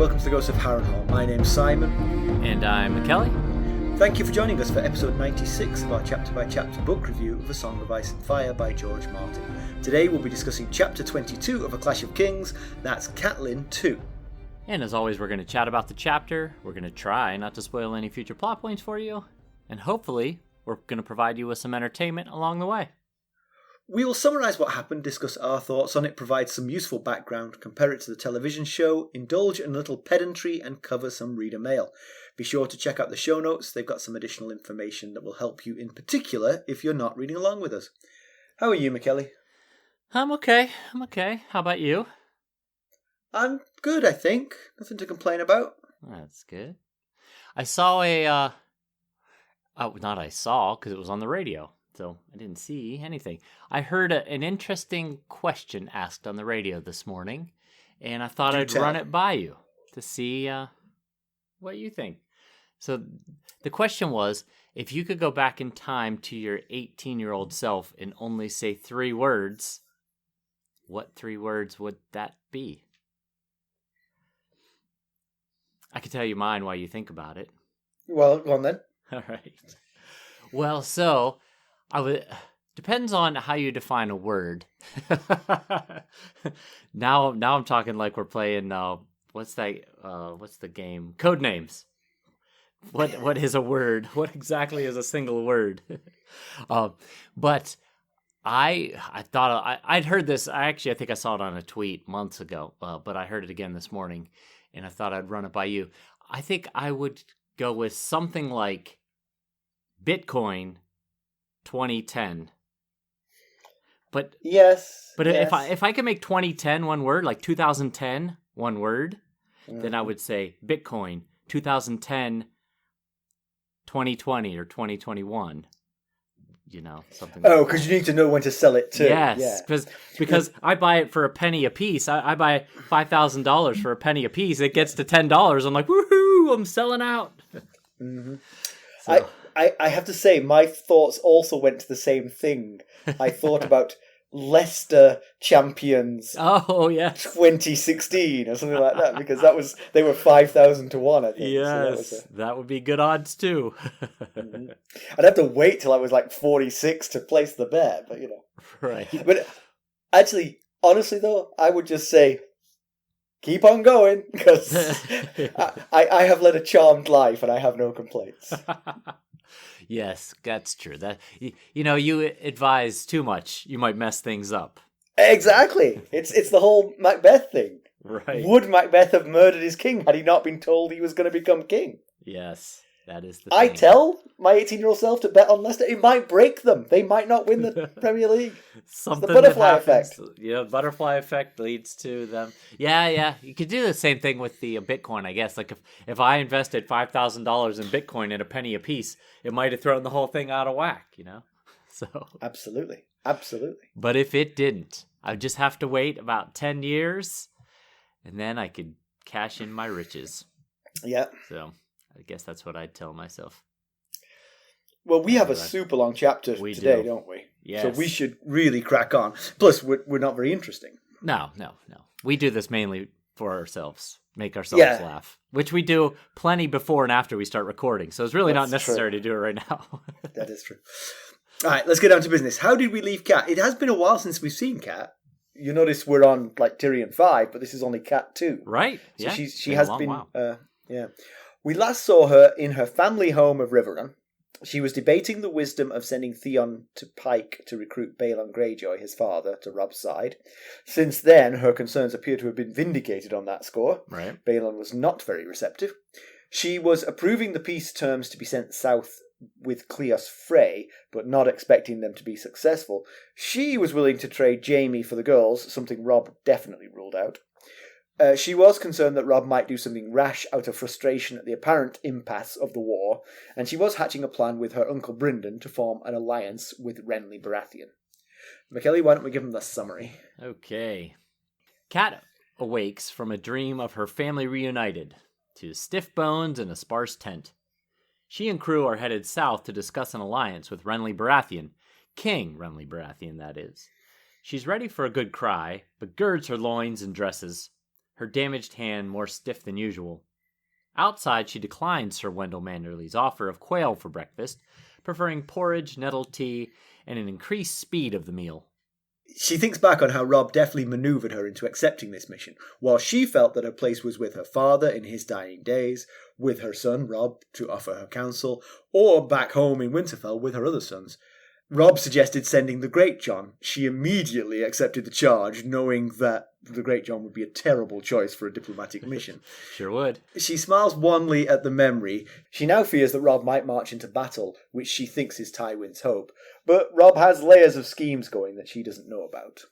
welcome to the Ghost of Harrenhal. My name's Simon. And I'm Mackelly. Thank you for joining us for episode 96 of our chapter-by-chapter book review of A Song of Ice and Fire by George Martin. Today we'll be discussing chapter 22 of A Clash of Kings, that's Catelyn 2. And as always, we're going to chat about the chapter, we're going to try not to spoil any future plot points for you, and hopefully we're going to provide you with some entertainment along the way. We will summarise what happened, discuss our thoughts on it, provide some useful background, compare it to the television show, indulge in a little pedantry, and cover some reader mail. Be sure to check out the show notes, they've got some additional information that will help you in particular if you're not reading along with us. How are you, Mackelly? I'm okay. How about you? I'm good, I think. Nothing to complain about. That's good. I saw because it was on the radio. So I didn't see anything. I heard an interesting question asked on the radio this morning, and I thought I'd run it by you to see what you think. So the question was, if you could go back in time to your 18-year-old self and only say 3 words, what 3 words would that be? I can tell you mine while you think about it. Well, go on then. All right. Well, so... depends on how you define a word. Now I'm talking like we're playing what's the game? Codenames. What is a word? What exactly is a single word? But I thought I'd heard this. I think I saw it on a tweet months ago, but I heard it again this morning, and I thought I'd run it by you. I think I would go with something like Bitcoin 2010. But yes. if I could make 2010 one word, like 2010 one word, then I would say Bitcoin 2010 2020 or 2021. You know, something. Oh, because you need to know when to sell it too. Yes, because I buy it for a penny a piece. I buy $5,000 for a penny a piece. It gets to $10. I'm like, woohoo! I'm selling out. Mm-hmm. So. I have to say, my thoughts also went to the same thing. I thought about Leicester champions. Oh, yeah, 2016 or something like that, because they were 5,000 to 1, I think. Yes, so that would be good odds too. Mm-hmm. I'd have to wait till I was like 46 to place the bet, but you know. Right. But actually, honestly though, I would just say, keep on going, because I have led a charmed life and I have no complaints. Yes, that's true. That you advise too much, you might mess things up. Exactly. It's the whole Macbeth thing. Right. Would Macbeth have murdered his king had he not been told he was going to become king? Yes, that is the I thing. tell my 18-year-old self to bet on Leicester. It might break them. They might not win the Premier League. Something it's the butterfly effect. Yeah, butterfly effect leads to them. Yeah. You could do the same thing with the Bitcoin, I guess. Like if I invested $5,000 in Bitcoin at a penny a piece, it might have thrown the whole thing out of whack, you know? So Absolutely. But if it didn't, I'd just have to wait about 10 years, and then I could cash in my riches. Yeah. So I guess that's what I'd tell myself. Well, we have a super long chapter today, don't we? Yes. So we should really crack on. Plus, we're not very interesting. No. We do this mainly for ourselves, make ourselves laugh, which we do plenty before and after we start recording. So it's really not necessary to do it right now. That is true. All right, let's get down to business. How did we leave Cat? It has been a while since we've seen Cat. You notice we're on like Tyrion 5, but this is only Cat 2. Right. So yeah. she has been. We last saw her in her family home of Riverlands. She was debating the wisdom of sending Theon to Pike to recruit Balon Greyjoy, his father, to Robb's side. Since then, her concerns appear to have been vindicated on that score. Right. Balon was not very receptive. She was approving the peace terms to be sent south with Cleos Frey, but not expecting them to be successful. She was willing to trade Jaime for the girls, something Robb definitely ruled out. She was concerned that Robb might do something rash out of frustration at the apparent impasse of the war, and she was hatching a plan with her uncle Brynden to form an alliance with Renly Baratheon. Mackelly, why don't we give him the summary? Okay. Cat awakes from a dream of her family reunited, to stiff bones and a sparse tent. She and crew are headed south to discuss an alliance with Renly Baratheon, King Renly Baratheon, that is. She's ready for a good cry, but girds her loins and dresses. her damaged hand more stiff than usual. Outside, she declined Sir Wendell Manderly's offer of quail for breakfast, preferring porridge, nettle tea, and an increased speed of the meal. She thinks back on how Robb deftly manoeuvred her into accepting this mission, while she felt that her place was with her father in his dying days, with her son Robb to offer her counsel, or back home in Winterfell with her other sons. Robb suggested sending the Great John. She immediately accepted the charge, knowing that the Great John would be a terrible choice for a diplomatic mission. Sure would. She smiles wanly at the memory. She now fears that Robb might march into battle, which she thinks is Tywin's hope. But Robb has layers of schemes going that she doesn't know about.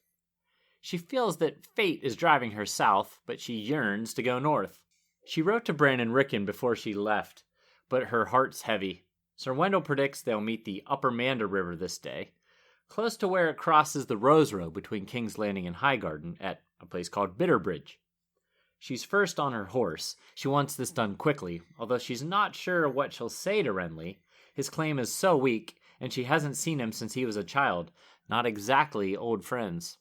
She feels that fate is driving her south, but she yearns to go north. She wrote to Bran and Rickon before she left, but her heart's heavy. Sir Wendell predicts they'll meet the upper Mander River this day, close to where it crosses the Roseroad between King's Landing and Highgarden at a place called Bitterbridge. She's first on her horse. She wants this done quickly, although she's not sure what she'll say to Renly. His claim is so weak, and she hasn't seen him since he was a child. Not exactly old friends.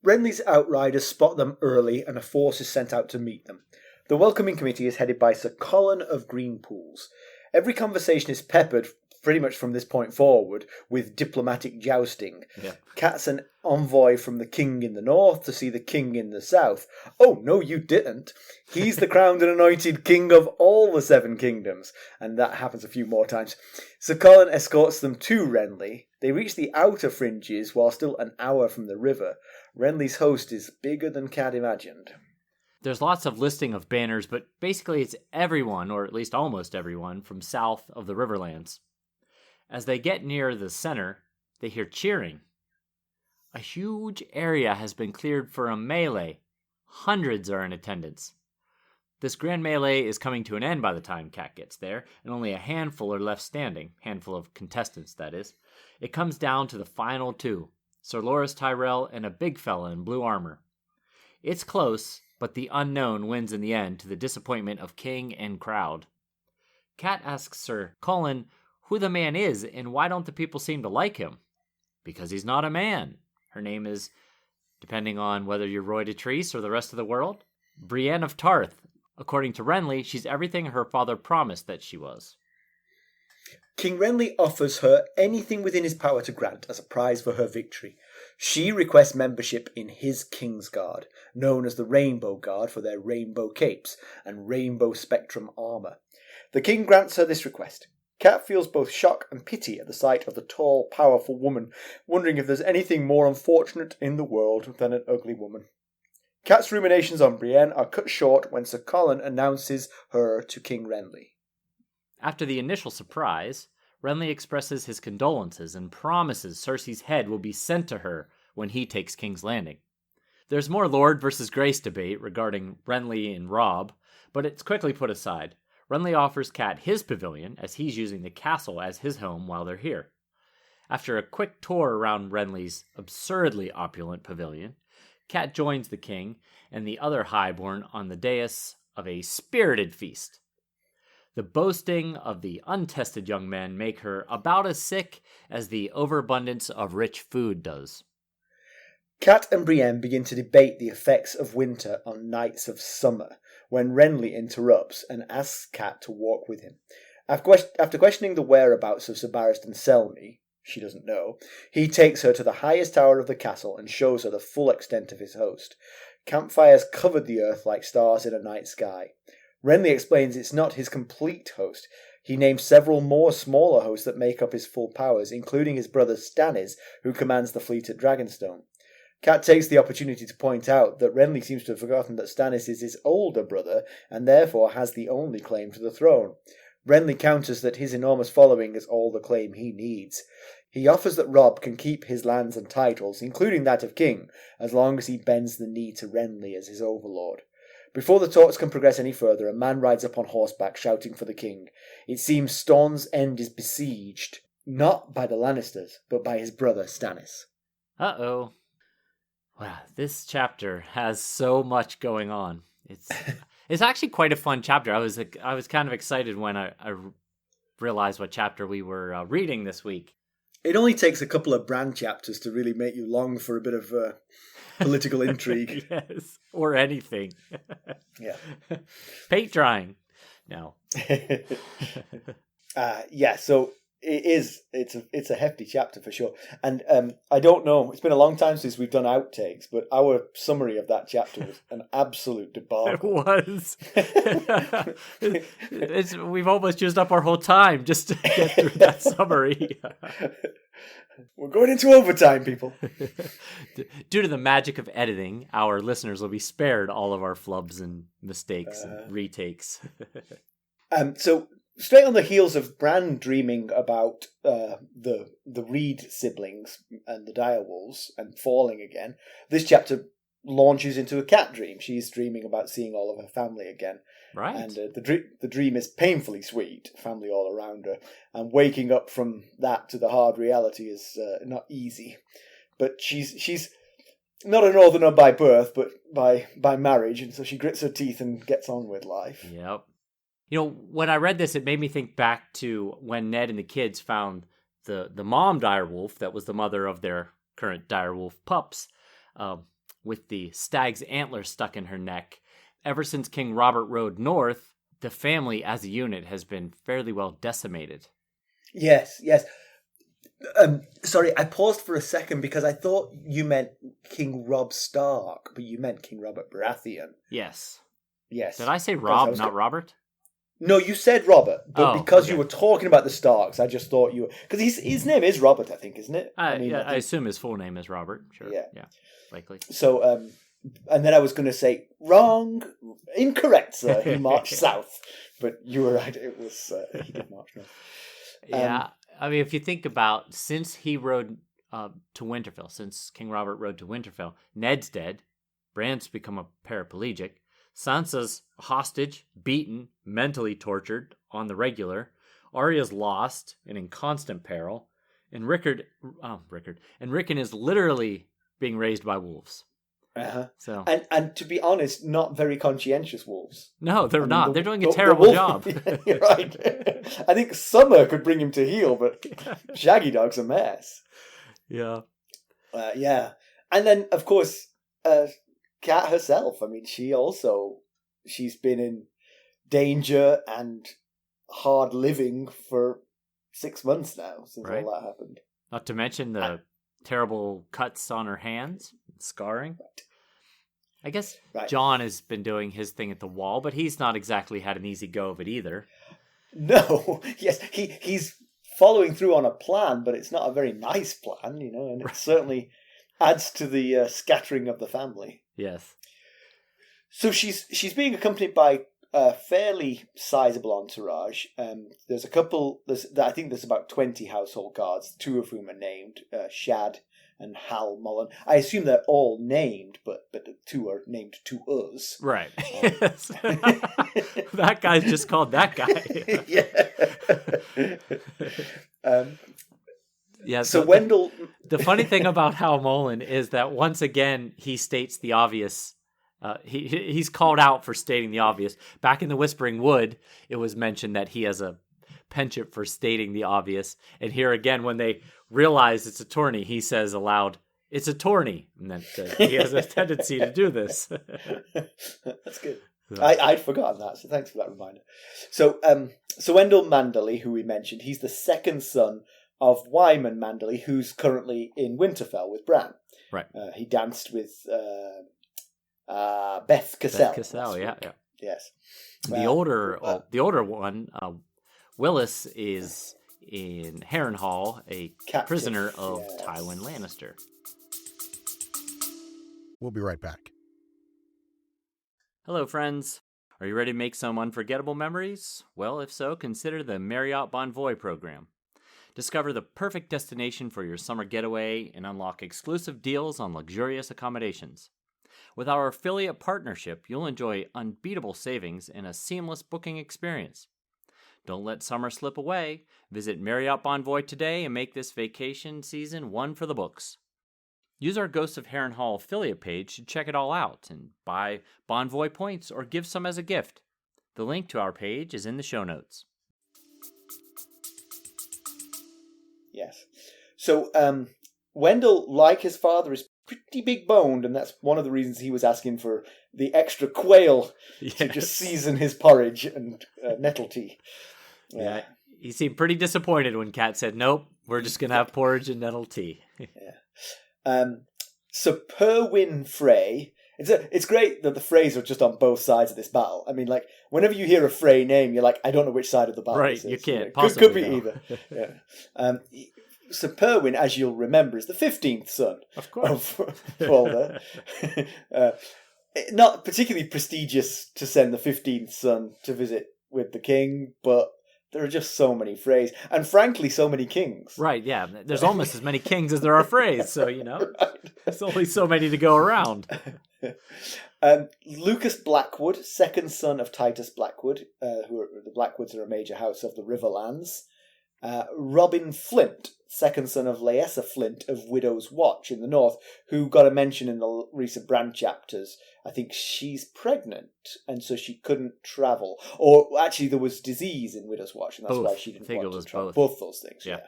Renly's outriders spot them early, and a force is sent out to meet them. The welcoming committee is headed by Sir Colin of Greenpools. Every conversation is peppered, pretty much from this point forward, with diplomatic jousting. Yeah. Cat's an envoy from the king in the north to see the king in the south. Oh, no, you didn't. He's the crowned and anointed king of all the 7 kingdoms. And that happens a few more times. Sir Colin escorts them to Renly. They reach the outer fringes while still an hour from the river. Renly's host is bigger than Cat imagined. There's lots of listing of banners, but basically it's everyone, or at least almost everyone, from south of the Riverlands. As they get near the center, they hear cheering. A huge area has been cleared for a melee. Hundreds are in attendance. This grand melee is coming to an end by the time Cat gets there, and only a handful are left standing. Handful of contestants, that is. It comes down to the final 2, Ser Loras Tyrell and a big fella in blue armor. It's close, but the unknown wins in the end to the disappointment of king and crowd. Cat asks Sir Colin who the man is and why don't the people seem to like him. Because he's not a man. Her name is, depending on whether you're Roy de Treese or the rest of the world, Brienne of Tarth. According to Renly, she's everything her father promised that she was. King Renly offers her anything within his power to grant as a prize for her victory. She requests membership in his Kingsguard, known as the Rainbow Guard for their rainbow capes and rainbow spectrum armour. The king grants her this request. Cat feels both shock and pity at the sight of the tall, powerful woman, wondering if there's anything more unfortunate in the world than an ugly woman. Cat's ruminations on Brienne are cut short when Sir Colin announces her to King Renly. After the initial surprise, Renly expresses his condolences and promises Cersei's head will be sent to her when he takes King's Landing. There's more Lord versus Grace debate regarding Renly and Robb, but it's quickly put aside. Renly offers Cat his pavilion, as he's using the castle as his home while they're here. After a quick tour around Renly's absurdly opulent pavilion, Cat joins the king and the other highborn on the dais of a spirited feast. The boasting of the untested young men make her about as sick as the overabundance of rich food does. Cat and Brienne begin to debate the effects of winter on nights of summer, when Renly interrupts and asks Cat to walk with him. After questioning the whereabouts of Sir Barristan Selmy, she doesn't know, he takes her to the highest tower of the castle and shows her the full extent of his host. Campfires covered the earth like stars in a night sky. Renly explains it's not his complete host. He names several more smaller hosts that make up his full powers, including his brother Stannis, who commands the fleet at Dragonstone. Cat takes the opportunity to point out that Renly seems to have forgotten that Stannis is his older brother, and therefore has the only claim to the throne. Renly counters that his enormous following is all the claim he needs. He offers that Robb can keep his lands and titles, including that of king, as long as he bends the knee to Renly as his overlord. Before the talks can progress any further, a man rides up on horseback shouting for the king. It seems Storm's End is besieged, not by the Lannisters, but by his brother Stannis. Uh-oh. Wow, this chapter has so much going on. It's actually quite a fun chapter. I was kind of excited when I realized what chapter we were reading this week. It only takes a couple of Bran chapters to really make you long for a bit of political intrigue. Yes, or anything. Yeah. Paint drying. No. So it's a hefty chapter for sure. And I don't know, it's been a long time since we've done outtakes, but our summary of that chapter was an absolute debacle. It was. We've almost used up our whole time just to get through that summary. We're going into overtime, people. Due to the magic of editing, our listeners will be spared all of our flubs and mistakes and retakes. So straight on the heels of Bran dreaming about the Reed siblings and the direwolves and falling again, this chapter launches into a cat dream. She's dreaming about seeing all of her family again. Right. And the dream is painfully sweet, family all around her. And waking up from that to the hard reality is not easy. But she's not a northerner by birth, but by marriage, and so she grits her teeth and gets on with life. Yep. You know, when I read this, it made me think back to when Ned and the kids found the mom direwolf that was the mother of their current direwolf pups, with the stag's antler stuck in her neck. Ever since King Robert rode north, the family as a unit has been fairly well decimated. Yes. Sorry, I paused for a second because I thought you meant King Robb Stark, but you meant King Robert Baratheon. Yes. Yes. Did I say Rob, not Robert? No, you said Robert, but because you were talking about the Starks, I just thought you were... Because his name is Robert, I think, isn't it? I assume his full name is Robert. Sure. Yeah, likely. So, and then I was going to say, wrong, incorrect, sir. He marched south. But you were right, it was... he did march north. Yeah, I mean, if you think about, since he rode to Winterfell, since King Robert rode to Winterfell, Ned's dead, Bran's become a paraplegic, Sansa's hostage, beaten, mentally tortured on the regular. Arya's lost and in constant peril, and Rickon is literally being raised by wolves. So and to be honest, not very conscientious wolves. No, they're not. They're doing a terrible job. You're right. I think Summer could bring him to heel, but Shaggy Dog's a mess. Yeah. And then of course, Kat herself. I mean, she's been in danger and hard living for 6 months now since all that happened. Not to mention the terrible cuts on her hands, scarring. I guess Jon has been doing his thing at the Wall, but he's not exactly had an easy go of it either. No, yes, he's following through on a plan, but it's not a very nice plan, and it certainly adds to the scattering of the family. Yes. So she's being accompanied by a fairly sizable entourage. There's a couple. I think there's about 20 household guards, 2 of whom are named Shad and Hal Mullen. I assume they're all named, but 2 are named to us. Right. Yes. That guy's just called that guy. Yeah. So Wendell. The funny thing about Hal Mullen is that once again he states the obvious. He's called out for stating the obvious. Back in the Whispering Wood, it was mentioned that he has a penchant for stating the obvious. And here again, when they realize it's a tourney, he says aloud, "It's a tourney." And then he has a tendency to do this. That's good. I'd forgotten that, so thanks for that reminder. So Wendell Manderly, who we mentioned, he's the second son of Wyman Manderly, who's currently in Winterfell with Bran. Right. He danced with Beth Cassell. Beth Cassell, yeah. Yes. The older one, Willis, is in Harrenhal, a captive prisoner of Tywin Lannister. We'll be right back. Hello, friends. Are you ready to make some unforgettable memories? Well, if so, consider the Marriott Bonvoy program. Discover the perfect destination for your summer getaway and unlock exclusive deals on luxurious accommodations. With our affiliate partnership, you'll enjoy unbeatable savings and a seamless booking experience. Don't let summer slip away. Visit Marriott Bonvoy today and make this vacation season one for the books. Use our Ghosts of Harrenhal affiliate page to check it all out and buy Bonvoy points or give some as a gift. The link to our page is in the show notes. Yes. So Wendell, like his father, is pretty big boned, and that's one of the reasons he was asking for the extra quail to just season his porridge and nettle tea. Yeah, he seemed pretty disappointed when Cat said, "Nope, we're just gonna have porridge and nettle tea." So Perwyn Frey. It's great that the Freys are just on both sides of this battle. I mean, like, whenever you hear a Frey name, you're like, I don't know which side of the battle right, this is. You can't It possibly could be know. either. Yeah. So Perwyn, as you'll remember, is the 15th son of course. of Walder. Not particularly prestigious to send the 15th son to visit with the king, but there are just so many Freys, and frankly, so many kings. Right, yeah. There's almost as many kings as there are Freys, so, Right. there's only so many to go around. Lucas Blackwood, second son of Titus Blackwood, the Blackwoods are a major house of the Riverlands. Robin Flint, second son of Laessa Flint of Widow's Watch in the north, who got a mention in the recent Bran chapters. I think she's pregnant, and so she couldn't travel. Or actually, there was disease in Widow's Watch, and that's why she didn't want to travel. Both those things, yeah.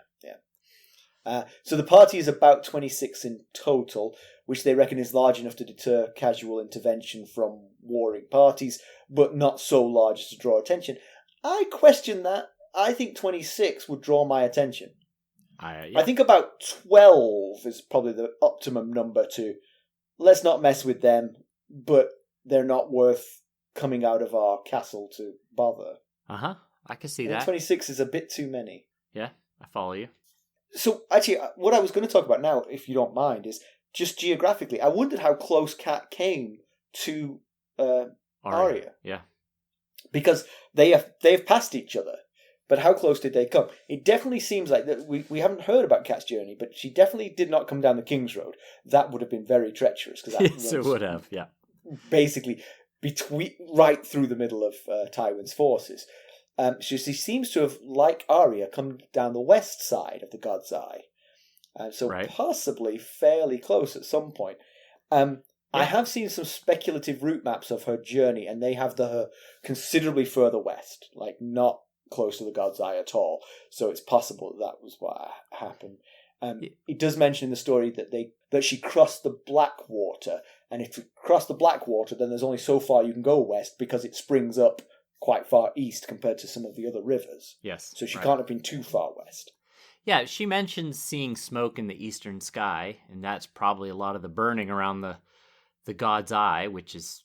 So the party is about 26 in total, which they reckon is large enough to deter casual intervention from warring parties, but not so large as to draw attention. I question that. I think 26 would draw my attention. I think about 12 is probably the optimum number to, let's not mess with them, but they're not worth coming out of our castle to bother. I can see that. 26 is a bit too many. Yeah, I follow you. So, actually, what I was going to talk about now, if you don't mind, is just geographically. I wondered how close Cat came to Arya. Yeah. Because they have passed each other. But how close did they come? It definitely seems like that we haven't heard about Cat's journey, but she definitely did not come down the King's Road. That would have been very treacherous. Yes, it would have, yeah. Basically, right through the middle of Tywin's forces. She seems to have, like Arya, come down the west side of the God's Eye. So possibly fairly close at some point. I have seen some speculative route maps of her journey, and they have her considerably further west, like not close to the God's Eye at all. So it's possible that was what happened. It does mention in the story that she crossed the Blackwater, and if you cross the Blackwater, then there's only so far you can go west because it springs up quite far east compared to some of the other rivers. Yes. So she can't have been too far west. Yeah, she mentions seeing smoke in the eastern sky, and that's probably a lot of the burning around the God's Eye, which is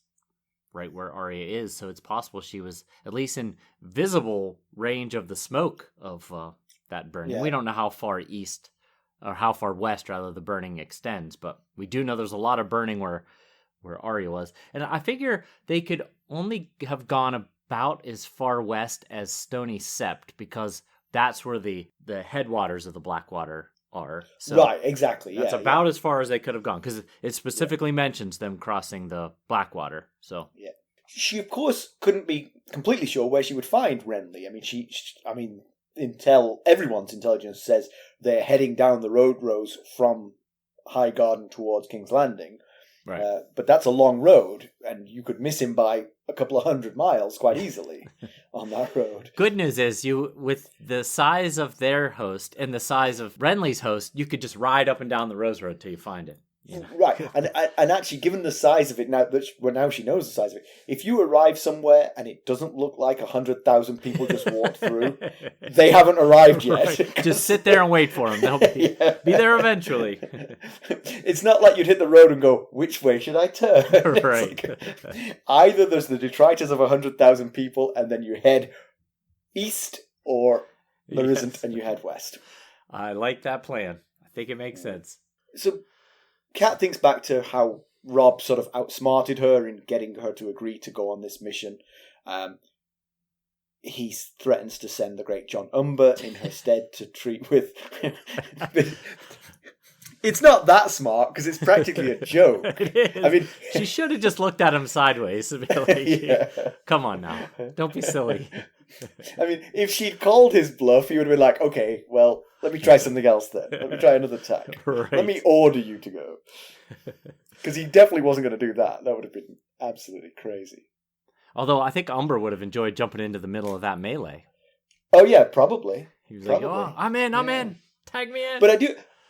right where Arya is. So it's possible she was at least in visible range of the smoke of that burning. Yeah. We don't know how far east, or how far west, rather, the burning extends, but we do know there's a lot of burning where Arya was. And I figure they could only have gone about as far west as Stony Sept, because that's where the headwaters of the Blackwater are. So right, exactly. That's about as far as they could have gone, because it specifically mentions them crossing the Blackwater. So yeah, she of course couldn't be completely sure where she would find Renly. I mean, everyone's intelligence says they're heading down the road rose from High Garden towards King's Landing. Right. But that's a long road, and you could miss him by a couple of 100 miles quite easily on that road. Good news is, with the size of their host and the size of Renly's host, you could just ride up and down the Roseroad till you find it. You know? Right, and actually, given the size of it now, now she knows the size of it, if you arrive somewhere and it doesn't look like 100,000 people just walked through, they haven't arrived yet. Right. Just sit there and wait for them. They'll be there eventually. It's not like you'd hit the road and go, which way should I turn? Right. Either there's the detritus of 100,000 people and then you head east, or there isn't and you head west. I like that plan. I think it makes sense. So Kat thinks back to how Robb sort of outsmarted her in getting her to agree to go on this mission. He threatens to send the great John Umber in her stead to treat with... It's not that smart, because it's practically a joke. I mean, she should have just looked at him sideways and be like, come on now, don't be silly. I mean, if she'd called his bluff, he would have been like, okay, well, let me try something else then. Let me try another tack. Right. Let me order you to go. Because he definitely wasn't going to do that. That would have been absolutely crazy. Although I think Umber would have enjoyed jumping into the middle of that melee. Oh, yeah, probably. He was like, oh, I'm in. Tag me in. But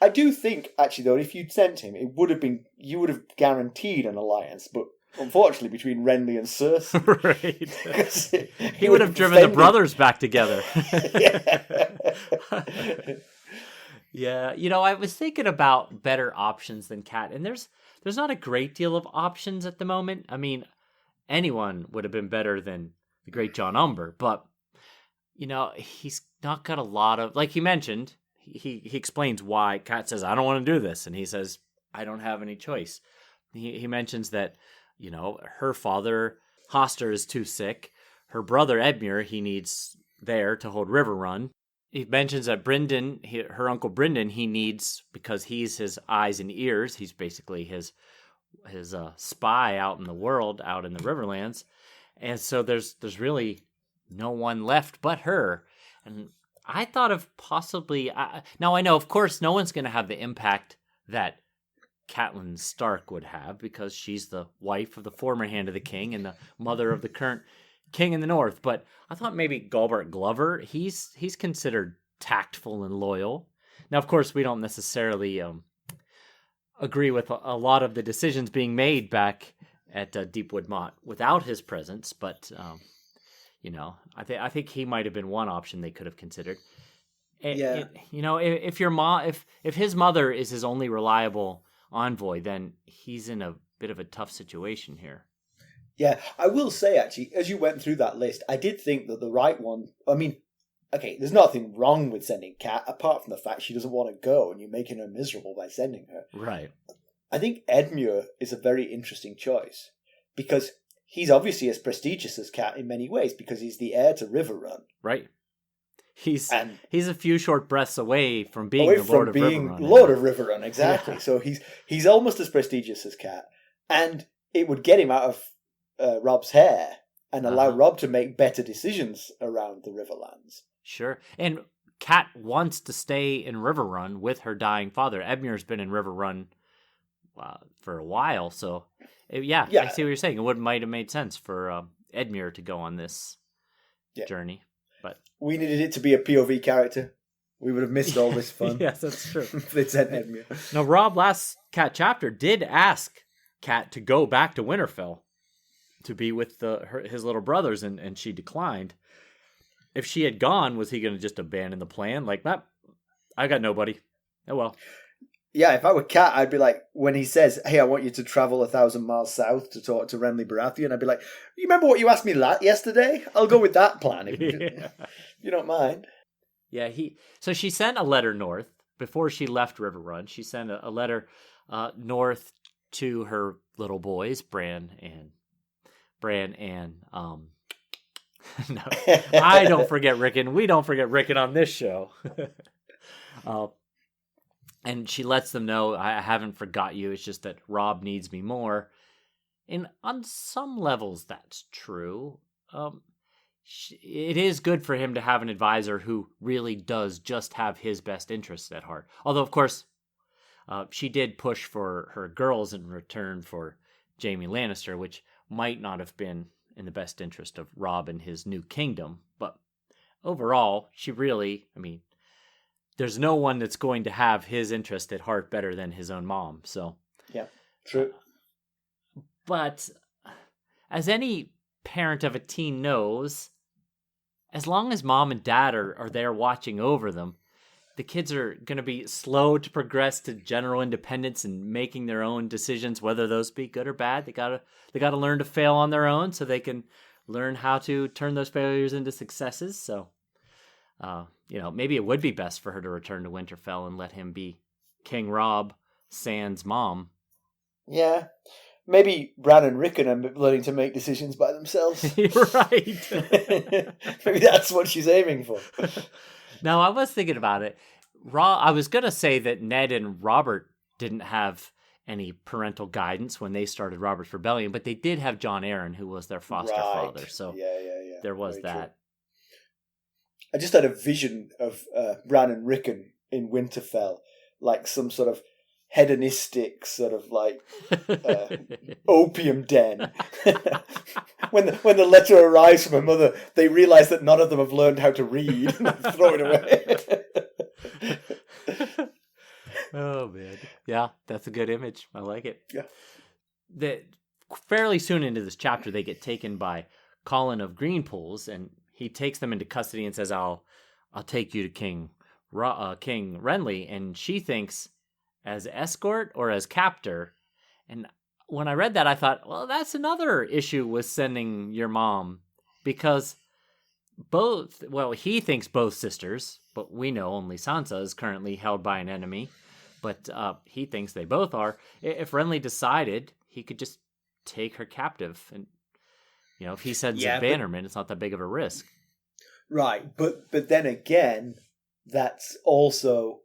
I do think, actually, though, if you'd sent him, you would have guaranteed an alliance, but unfortunately between Renly and Cersei. Right. He would have driven the brothers back together. Yeah, I was thinking about better options than Cat, and there's not a great deal of options at the moment. I mean, anyone would have been better than the great John Umber, but he's not got a lot of, like he mentioned, he explains why. Cat says, I don't want to do this, and he says, I don't have any choice. He mentions that, her father, Hoster, is too sick. Her brother, Edmure, he needs there to hold Riverrun. He mentions that Brynden, her uncle Brynden, he needs, because he's his eyes and ears. He's basically his spy out in the world, out in the Riverlands. And so there's really no one left but her. And I thought of possibly... now, I know, of course, no one's going to have the impact that Catelyn Stark would have, because she's the wife of the former Hand of the King and the mother of the current King in the North. But I thought maybe Galbart Glover, he's considered tactful and loyal. Now, of course, we don't necessarily agree with a lot of the decisions being made back at Deepwood Mott without his presence, but I think he might have been one option they could have considered. If his mother is his only reliable envoy, then he's in a bit of a tough situation here. Yeah, I will say, actually, as you went through that list, I did think that the right one... I mean, okay, there's nothing wrong with sending Kat, apart from the fact she doesn't want to go, and you're making her miserable by sending her. Right. I think Edmure is a very interesting choice, because he's obviously as prestigious as Kat in many ways, because he's the heir to Riverrun. Right. He's a few short breaths away from being the Lord of Riverrun. Lord of Riverrun, exactly. Yeah. So he's almost as prestigious as Kat, and it would get him out of Rob's hair and allow Rob to make better decisions around the Riverlands. Sure. And Kat wants to stay in Riverrun with her dying father. Edmure's been in Riverrun for a while, so yeah, I see what you're saying. It might have made sense for Edmure to go on this journey. But we needed it to be a POV character. We would have missed all this fun. Yes, that's true. If they'd sent Edmure. Now, Rob, last Cat chapter, did ask Kat to go back to Winterfell to be with his little brothers, and she declined. If she had gone, was he going to just abandon the plan? Like, that, I got nobody. Oh, well. Yeah, if I were Cat, I'd be like, when he says, hey, I want you to travel 1,000 miles south to talk to Renly Baratheon, I'd be like, you remember what you asked me yesterday? I'll go with that plan, if you don't mind. Yeah, so she sent a letter north before she left Riverrun. She sent a letter north to her little boys, Bran and no, I don't forget Rickon. We don't forget Rickon on this show. And she lets them know, I haven't forgot you. It's just that Rob needs me more. And on some levels, that's true. It is good for him to have an advisor who really does just have his best interests at heart. Although, of course, she did push for her girls in return for Jaime Lannister, which might not have been in the best interest of Rob and his new kingdom. But overall, she really, there's no one that's going to have his interest at heart better than his own mom. So yeah, true. But as any parent of a teen knows, as long as mom and dad are there watching over them, the kids are going to be slow to progress to general independence and making their own decisions, whether those be good or bad. They gotta learn to fail on their own so they can learn how to turn those failures into successes. So, maybe it would be best for her to return to Winterfell and let him be King Rob, sans mom. Yeah. Maybe Bran and Rickon are learning to make decisions by themselves. Right. Maybe that's what she's aiming for. Now, I was thinking about it. I was going to say that Ned and Robert didn't have any parental guidance when they started Robert's Rebellion, but they did have Jon Arryn, who was their foster father. So yeah. There was very that. True. I just had a vision of Bran and Rickon in Winterfell, like some sort of hedonistic sort of like opium den. when the letter arrives from her mother, they realise that none of them have learned how to read and throw it away. Oh, man. Yeah, that's a good image. I like it. Yeah. Fairly soon into this chapter, they get taken by Colin of Greenpools, and he takes them into custody and says, I'll take you to King Renly. And she thinks, as escort or as captor. And when I read that, I thought, well, that's another issue with sending your mom, because he thinks both sisters, but we know only Sansa is currently held by an enemy, but he thinks they both are. If Renly decided, he could just take her captive, and if he sends a bannerman, it's not that big of a risk. Right, but then again, that's also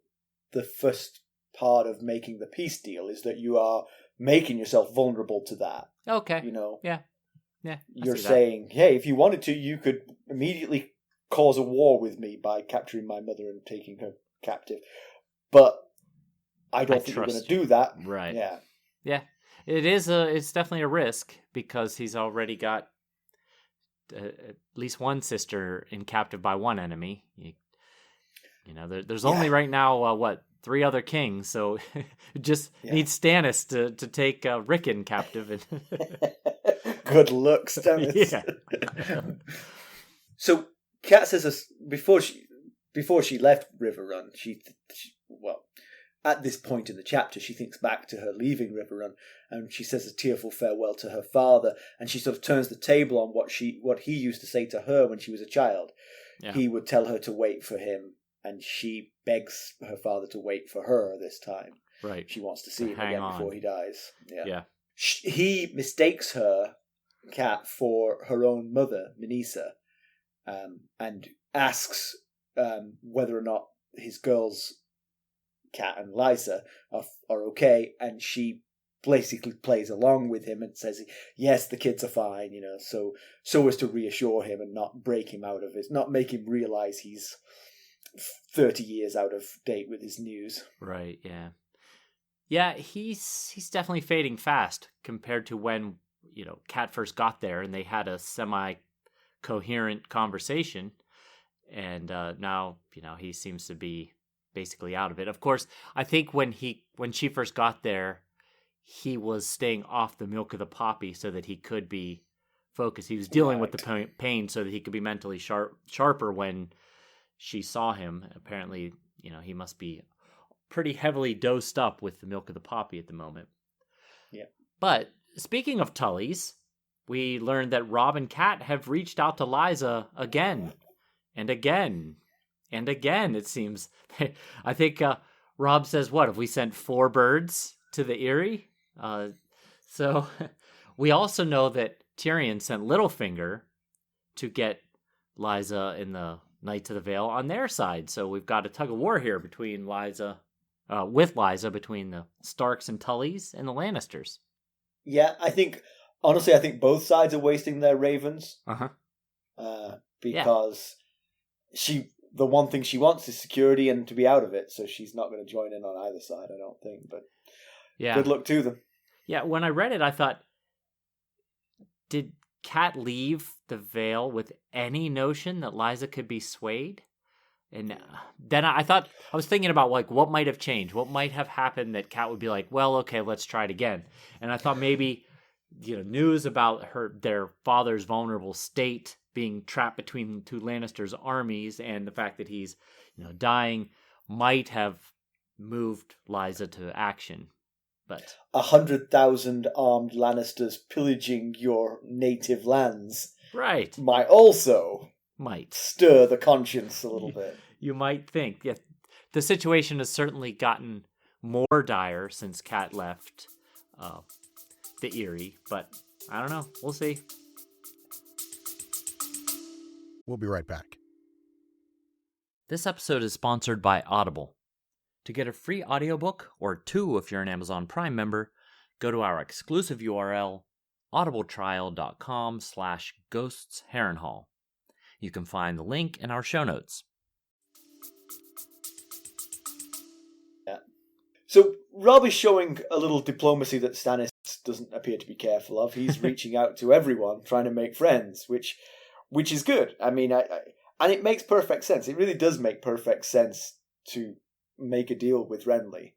the first part of making the peace deal, is that you are making yourself vulnerable to that. Okay. Yeah. You're saying, hey, if you wanted to, you could immediately cause a war with me by capturing my mother and taking her captive. But I don't think you're going to do that. Right. Yeah. Yeah. It's definitely a risk, because he's already got at least one sister in captive by one enemy. There's only right now, 3 other kings, so just needs Stannis to take Rickon captive. Good luck, Stannis. Yeah. So Kat says before she left Riverrun, at this point in the chapter, she thinks back to her leaving Riverrun, and she says a tearful farewell to her father, and she sort of turns the table on what he used to say to her when she was a child. Yeah. He would tell her to wait for him, and she begs her father to wait for her this time. Right. She wants to see him again before he dies. Yeah. He mistakes her, Kat, for her own mother, Minisa, and asks whether or not his girls, Kat and Lysa, are okay, and she basically plays along with him and says, yes, the kids are fine, so as to reassure him and not break him out of it, not make him realize he's 30 years out of date with his news. Right, yeah. Yeah, he's definitely fading fast compared to when, Kat first got there and they had a semi-coherent conversation, and now, he seems to be basically out of it. Of course, I think when she first got there, he was staying off the milk of the poppy so that he could be focused. He was dealing with the pain so that he could be mentally sharper when she saw him. Apparently, he must be pretty heavily dosed up with the milk of the poppy at the moment. Yeah. But speaking of Tullys, we learned that Robb and Kat have reached out to Lysa again and again and again, it seems. I think Robb says, what, have we sent 4 birds to the Eyrie? So we also know that Tyrion sent Littlefinger to get Lysa and the Knights of the Vale on their side. So we've got a tug of war here between with Lysa, between the Starks and Tullys and the Lannisters. Yeah, I think both sides are wasting their ravens. Because the one thing she wants is security and to be out of it, so she's not going to join in on either side, I don't think. But good luck to them. Yeah, when I read it, I thought, did Kat leave the Vale with any notion that Lysa could be swayed? And then I was thinking about what might have changed, what might have happened that Kat would be like, well, okay, let's try it again. And I thought maybe news about their father's vulnerable state, being trapped between 2 Lannisters' armies, and the fact that he's dying might have moved Lysa to action. But 100,000 armed Lannisters pillaging your native lands, right, might also stir the conscience a little bit. You might think. Yeah, the situation has certainly gotten more dire since Kat left the Eyrie, but I don't know. We'll see. We'll be right back. This episode is sponsored by Audible. To get a free audiobook, or 2 if you're an Amazon Prime member, go to our exclusive URL, audibletrial.com/ghostsharrenhal. You can find the link in our show notes. Yeah. So Robb is showing a little diplomacy that Stannis doesn't appear to be careful of. He's reaching out to everyone, trying to make friends, which is good. I mean, and it makes perfect sense. It really does make perfect sense to make a deal with Renly.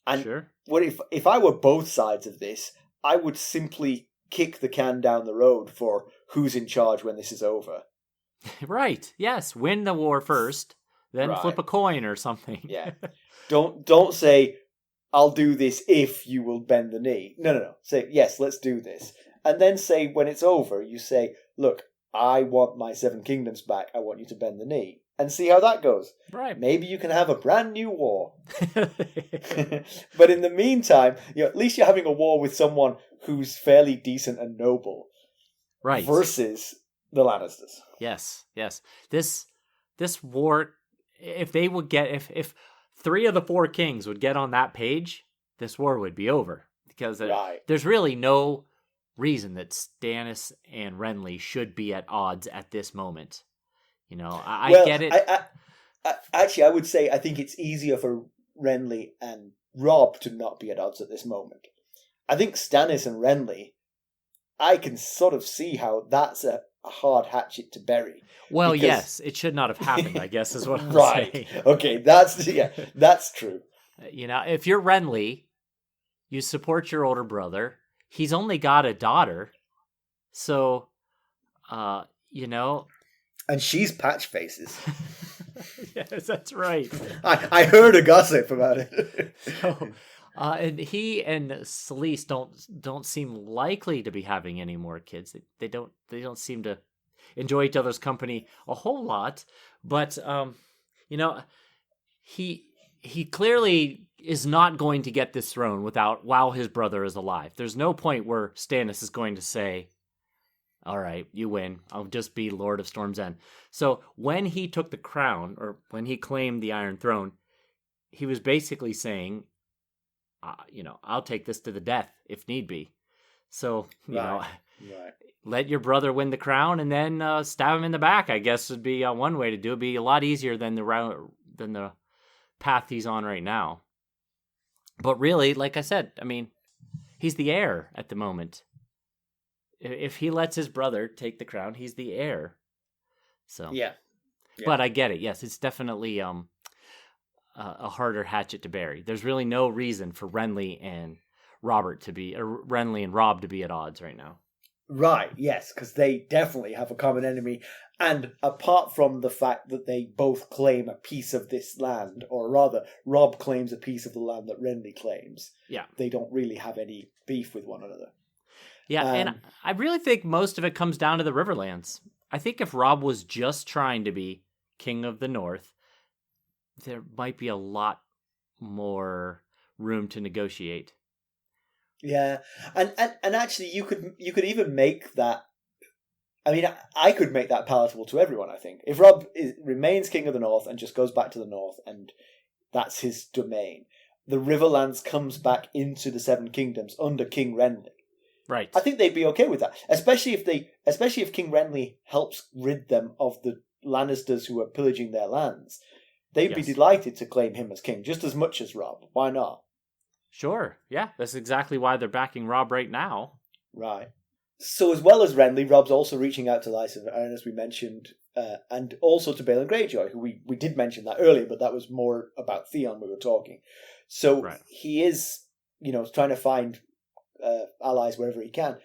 And Sure. what if I were both sides of this, I would simply kick the can down the road for who's in charge when this is over. Right. Yes. Win the war first, then Right. flip a coin or something. Yeah. Don't say, I'll do this if you will bend the knee. No. Say, yes, let's do this. And then say, when it's over, you say, look, I want my 7 kingdoms back. I want you to bend the knee. And see how that goes. Right. Maybe you can have a brand new war. But in the meantime, at least you're having a war with someone who's fairly decent and noble. Right. Versus the Lannisters. Yes. This war, if 3 of the 4 kings would get on that page, this war would be over. Because there's really no reason that Stannis and Renly should be at odds at this moment. I get it. Actually, I would say I think it's easier for Renly and Robb to not be at odds at this moment. I think Stannis and Renly, I can sort of see how that's a hard hatchet to bury. Well, yes, it should not have happened, I guess, is what I'm saying. Okay, that's true. If you're Renly, you support your older brother. He's only got a daughter, so, And she's Patch Faces. Yes, that's right. I heard a gossip about it. And he and Selyse don't seem likely to be having any more kids. They don't seem to enjoy each other's company a whole lot. But he clearly is not going to get this throne while his brother is alive. There's no point where Stannis is going to say, all right, you win. I'll just be Lord of Storm's End. So when he took the crown, or when he claimed the Iron Throne, he was basically saying, I'll take this to the death if need be. So, let your brother win the crown and then stab him in the back, I guess would be one way to do it. It'd be a lot easier than the path he's on right now. But really, like I said, he's the heir at the moment. If he lets his brother take the crown, he's the heir. So yeah. But I get it. Yes, it's definitely a harder hatchet to bury. There's really no reason for Renly and Robb to be at odds right now. Right. Yes, because they definitely have a common enemy, and apart from the fact that they both claim a piece of this land, or rather, Robb claims a piece of the land that Renly claims. Yeah, they don't really have any beef with one another. Yeah, and I really think most of it comes down to the Riverlands. I think if Robb was just trying to be King of the North, there might be a lot more room to negotiate. Yeah, and actually, you could even make that. I could make that palatable to everyone. I think if Robb remains King of the North and just goes back to the North, and that's his domain, the Riverlands comes back into the 7 Kingdoms under King Renly. Right. I think they'd be okay with that, especially if King Renly helps rid them of the Lannisters who are pillaging their lands. They'd be delighted to claim him as king, just as much as Robb. Why not? Sure. Yeah, that's exactly why they're backing Robb right now. Right. So as well as Renly, Robb's also reaching out to Lysa, as we mentioned, and also to Balon Greyjoy, who we did mention that earlier, but that was more about Theon we were talking. So he is, trying to find allies wherever he can,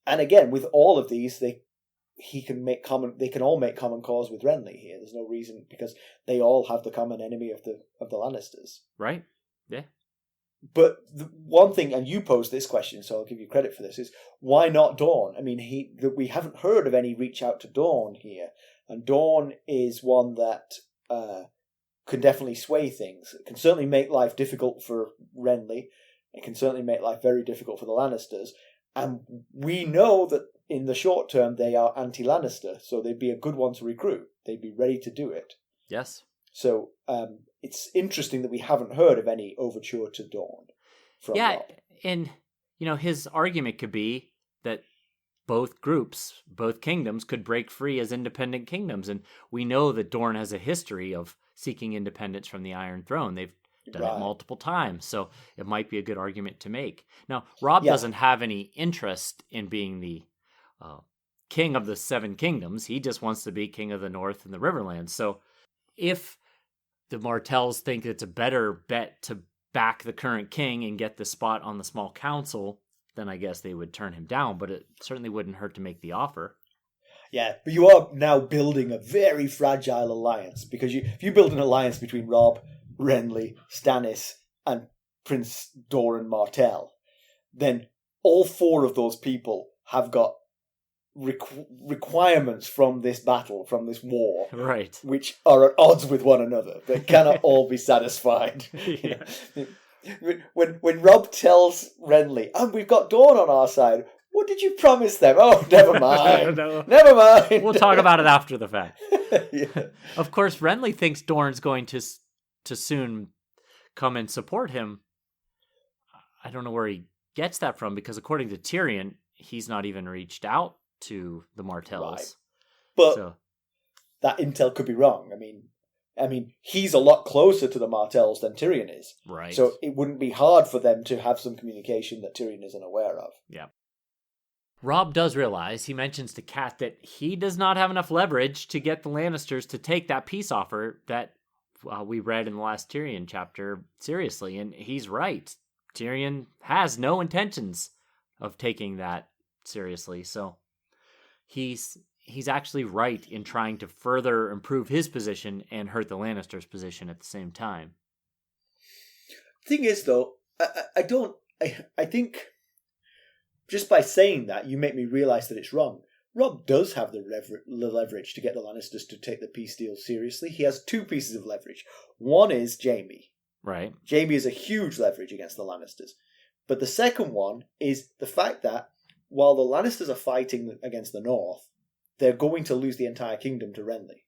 and again with all of these, they can all make common cause with Renly here. There's no reason, because they all have the common enemy of the Lannisters. Right. Yeah. But the one thing, and you posed this question, so I'll give you credit for this, is why not Dorne? We haven't heard of any reach out to Dorne here, and Dorne is one that can definitely sway things. It can certainly make life difficult for Renly. It can certainly make life very difficult for the Lannisters. And we know that in the short term they are anti-Lannister, so they'd be a good one to recruit. They'd be ready to do it. Yes. So it's interesting that we haven't heard of any overture to Dorne from Robb. And his argument could be that both kingdoms could break free as independent kingdoms, and we know that Dorne has a history of seeking independence from the Iron Throne. They've done it multiple times, so it might be a good argument to make. Now, Robb doesn't have any interest in being the king of the 7 kingdoms. He just wants to be king of the North and the Riverlands. So if the Martells think it's a better bet to back the current king and get the spot on the small council, then I guess they would turn him down, but it certainly wouldn't hurt to make the offer. Yeah, but you are now building a very fragile alliance, because if you build an alliance between Robb, Renly, Stannis, and Prince Doran Martell, then all 4 of those people have got requirements from this battle, from this war, right, which are at odds with one another. They cannot all be satisfied. Yeah. When Robb tells Renly, "And we've got Dawn on our side," what did you promise them? Oh, never mind. No. Never mind. We'll talk about it after the fact. Yeah. Of course, Renly thinks Dorne's going to soon come and support him. I don't know where he gets that from, because according to Tyrion, he's not even reached out to the Martells. Right. But that intel could be wrong. I mean, he's a lot closer to the Martells than Tyrion is. Right. So it wouldn't be hard for them to have some communication that Tyrion isn't aware of. Yeah. Robb does realize, he mentions to Cat that he does not have enough leverage to get the Lannisters to take that peace offer that we read in the last Tyrion chapter seriously. And he's right. Tyrion has no intentions of taking that seriously. So he's actually right in trying to further improve his position and hurt the Lannisters' position at the same time. Thing is, though, I think just by saying that, you make me realise that it's wrong. Robb does have the leverage to get the Lannisters to take the peace deal seriously. He has 2 pieces of leverage. One is Jaime. Right. Jaime is a huge leverage against the Lannisters. But the second one is the fact that while the Lannisters are fighting against the North, they're going to lose the entire kingdom to Renly.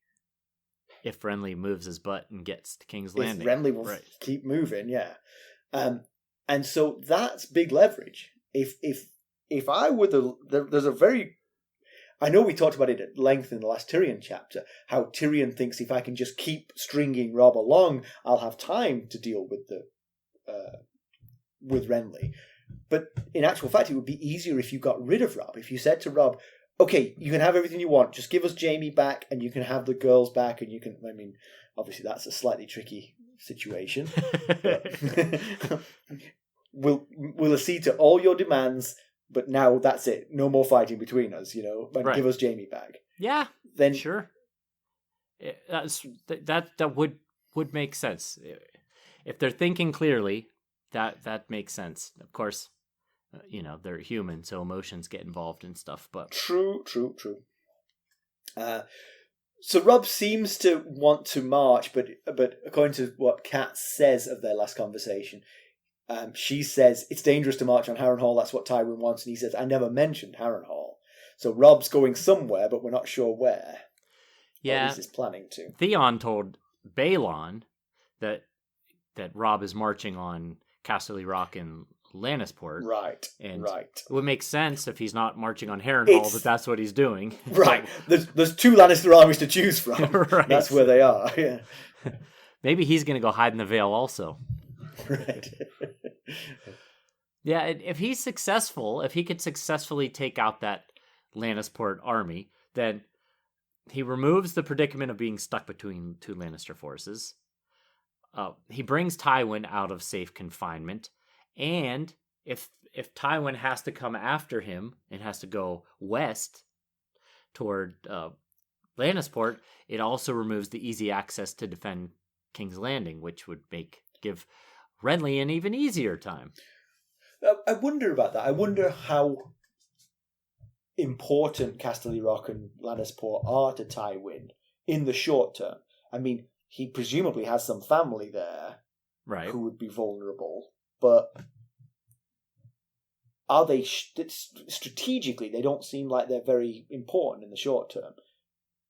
If Renly moves his butt and gets to King's Landing. If Renly will keep moving, yeah. And so that's big leverage. If I were there's a very... I know we talked about it at length in the last Tyrion chapter, how Tyrion thinks if I can just keep stringing Robb along, I'll have time to deal with Renly. But in actual fact, it would be easier if you got rid of Robb. If you said to Robb, okay, you can have everything you want, just give us Jaime back and you can have the girls back, and you can... I mean, obviously that's a slightly tricky situation. We'll accede to all your demands, but now that's it. No more fighting between us, and right. Give us Jaime back. Yeah, then sure. That would make sense. If they're thinking clearly, that makes sense. Of course, they're human, so emotions get involved and stuff. But true. So Robb seems to want to march, but according to what Kat says of their last conversation, she says it's dangerous to march on Harrenhal. That's what Tywin wants, and he says I never mentioned Harrenhal. So Robb's going somewhere, but we're not sure where. Yeah, or at least he's planning to. Theon told Balon that Robb is marching on Casterly Rock and Lannisport. Right, and right. It would make sense if he's not marching on Harrenhal that that's what he's doing. Right. There's 2 Lannister armies to choose from. Right. That's where they are. Yeah. Maybe he's going to go hide in the Vale also. Right. Yeah, if he's successful, if he could successfully take out that Lannisport army, then he removes the predicament of being stuck between 2 Lannister forces. He brings Tywin out of safe confinement, and if Tywin has to come after him and has to go west toward Lannisport, it also removes the easy access to defend King's Landing, which would give Renly an even easier time. I wonder about that. I wonder how important Casterly Rock and Lannisport are to Tywin in the short term. I mean, he presumably has some family there, right, who would be vulnerable, but are they strategically? They don't seem like they're very important in the short term.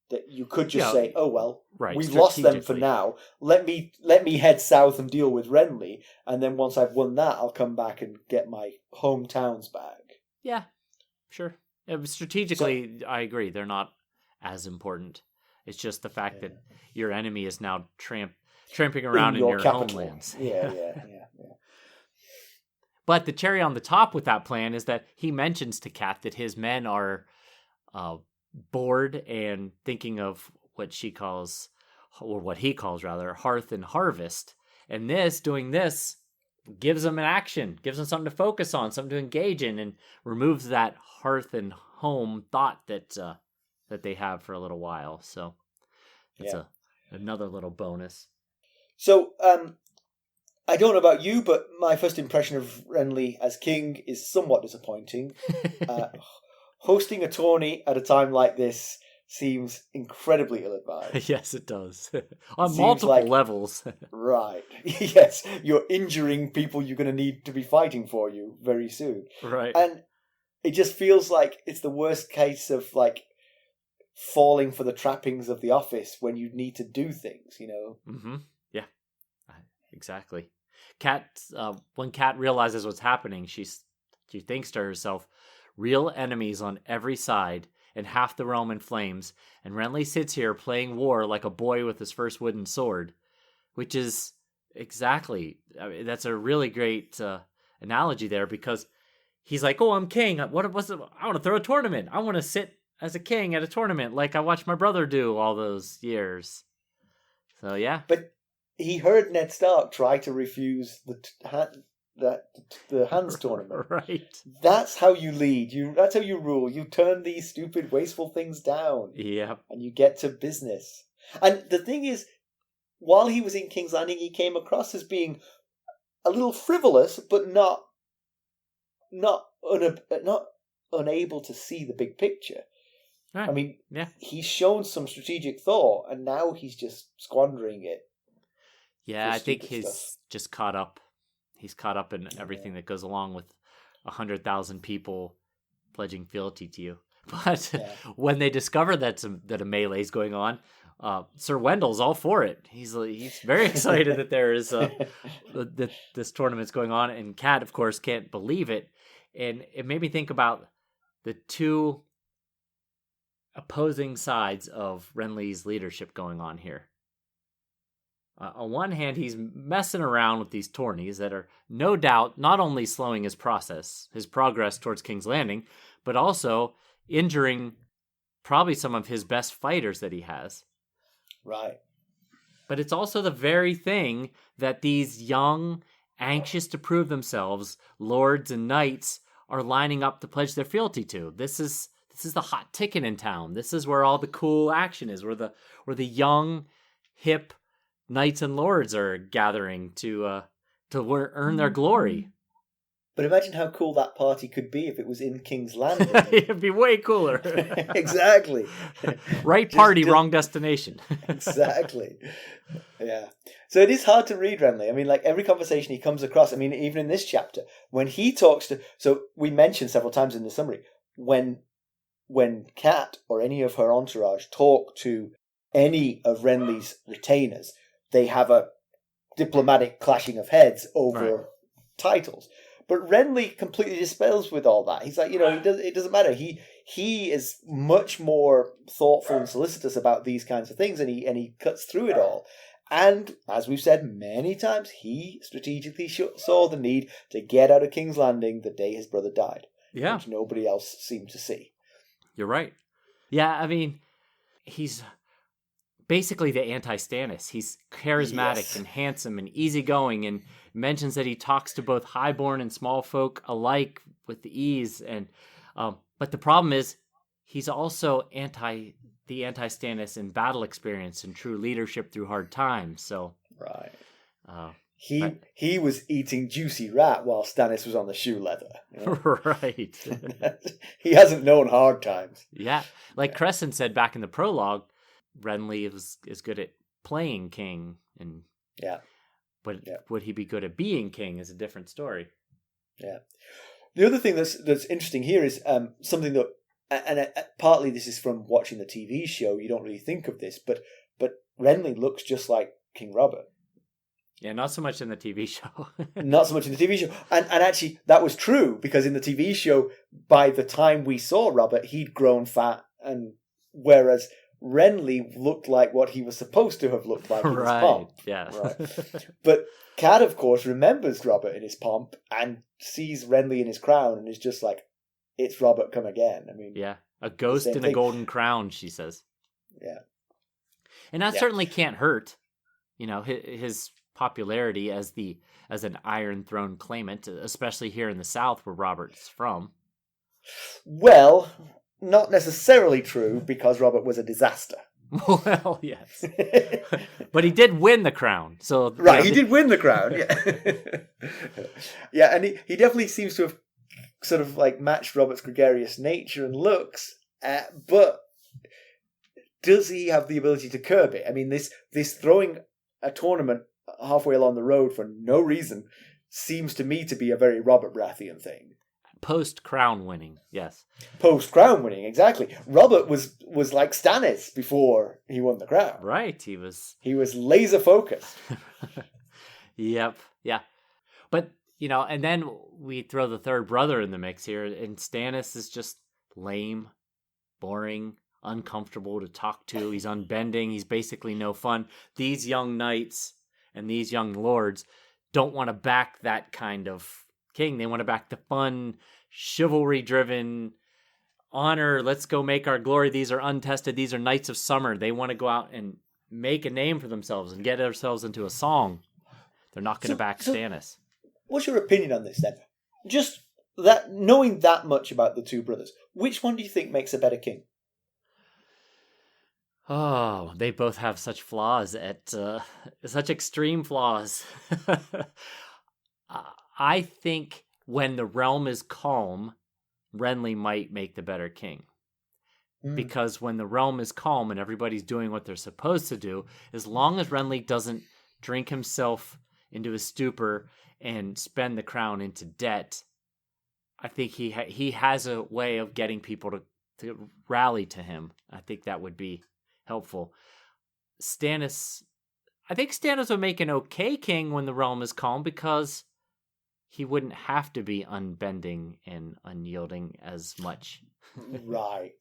That you could just say, "Oh well, right, we've lost them for now. Let me head south and deal with Renly, and then once I've won that, I'll come back and get my hometowns back." Yeah, sure. Strategically, I agree. They're not as important. It's just the fact that your enemy is now tramping around in your homelands. Yeah. But the cherry on the top with that plan is that he mentions to Kat that his men are bored and thinking of what he calls, rather, hearth and harvest. And doing this gives them an action, gives them something to focus on, something to engage in, and removes that hearth and home thought that they have for a little while. So it's another little bonus. So I don't know about you, but my first impression of Renly as king is somewhat disappointing. Hosting a tourney at a time like this seems incredibly ill-advised. Yes, it does. On multiple levels. Right. Yes, you're injuring people you're going to need to be fighting for you very soon. Right. And it just feels like it's the worst case of, like, falling for the trappings of the office when you need to do things, you know? Mm-hmm. Yeah, exactly. When Cat realizes what's happening, she thinks to herself, real enemies on every side, and half the realm in flames, and Renly sits here playing war like a boy with his first wooden sword, which is exactly, that's a really great analogy there, because he's like, oh, I'm king, I want to throw a tournament, I want to sit as a king at a tournament like I watched my brother do all those years. So yeah. But he heard Ned Stark try to refuse the hands tournament. Right. That's how you lead. That's how you rule. You turn these stupid, wasteful things down. Yeah. And you get to business. And the thing is, while he was in King's Landing, he came across as being a little frivolous, but not unable to see the big picture. Right. I mean, yeah. He's shown some strategic thought, and now he's just squandering it. Yeah, I think he's just caught up. He's caught up in everything that goes along with 100,000 people pledging fealty to you. But when they discover that a melee is going on, Sir Wendell's all for it. He's very excited that there is that this tournament's going on, and Cat, of course, can't believe it. And it made me think about the two opposing sides of Renly's leadership going on here. On one hand, he's messing around with these tourneys that are no doubt not only slowing his progress towards King's Landing, but also injuring probably some of his best fighters that he has. Right. But it's also the very thing that these young, anxious to prove themselves lords and knights are lining up to pledge their fealty to. This is the hot ticket in town. This is where all the cool action is, where the young, hip knights and lords are gathering to earn their glory. But imagine how cool that party could be if it was in King's Landing. It'd be way cooler. Exactly. Right party, wrong destination. Exactly. Yeah. So it is hard to read Renly. I mean, like every conversation he comes across, I mean, even in this chapter, when he talks to... So we mentioned several times in the summary, when Cat or any of her entourage talk to any of Renly's retainers, they have a diplomatic clashing of heads over titles. But Renly completely dispels with all that. He's like, it doesn't matter. He is much more thoughtful and solicitous about these kinds of things, and he cuts through it all. And as we've said many times, he strategically saw the need to get out of King's Landing the day his brother died, which nobody else seemed to see. You're right. Yeah, I mean, he's basically the anti-Stannis. He's charismatic and handsome and easygoing, and mentions that he talks to both highborn and small folk alike with ease. And but the problem is, he's also the anti-Stannis in battle experience and true leadership through hard times. So he was eating juicy rat while Stannis was on the shoe leather. Right. He hasn't known hard times. Yeah, like Crescent said back in the prologue, Renly is good at playing king, and but would he be good at being king is a different story. Yeah. The other thing that's interesting here is something that, and partly this is from watching the TV show. You don't really think of this, but Renly looks just like King Robert. Yeah, not so much in the TV show. Not so much in the TV show. And actually, that was true, because in the TV show, by the time we saw Robert, he'd grown fat, and whereas Renly looked like what he was supposed to have looked like in his pomp. Yeah. Right. But Cat, of course, remembers Robert in his pomp and sees Renly in his crown and is just like, it's Robert come again. I mean, yeah, a ghost in a golden crown, she says. Yeah. And that certainly can't hurt. His popularity as an Iron Throne claimant, especially here in the South where Robert's from. Well, not necessarily true, because Robert was a disaster. Well, yes. But he did win the crown. So right, he did win the crown, yeah. Yeah, and he definitely seems to have sort of like matched Robert's gregarious nature and looks, but does he have the ability to curb it? I mean, this throwing a tournament halfway along the road for no reason seems to me to be a very Robert Baratheon thing. Post-crown winning, yes. Post-crown winning, exactly. Robert was like Stannis before he won the crown. Right, he was laser focused. Yep, yeah. But, and then we throw the third brother in the mix here, and Stannis is just lame, boring, uncomfortable to talk to. He's unbending. He's basically no fun. These young knights and these young lords don't want to back that kind of king. They want to back the fun, chivalry-driven, honor, let's go make our glory. These are untested. These are knights of summer. They want to go out and make a name for themselves and get themselves into a song. They're not going to back Stannis. What's your opinion on this then? Just that, knowing that much about the two brothers, which one do you think makes a better king? Oh, they both have such flaws such extreme flaws. I think when the realm is calm, Renly might make the better king. Because when the realm is calm and everybody's doing what they're supposed to do, as long as Renly doesn't drink himself into a stupor and spend the crown into debt, I think he has a way of getting people to rally to him. I think that would be helpful. I think Stannis would make an okay king when the realm is calm, because he wouldn't have to be unbending and unyielding as much. Right.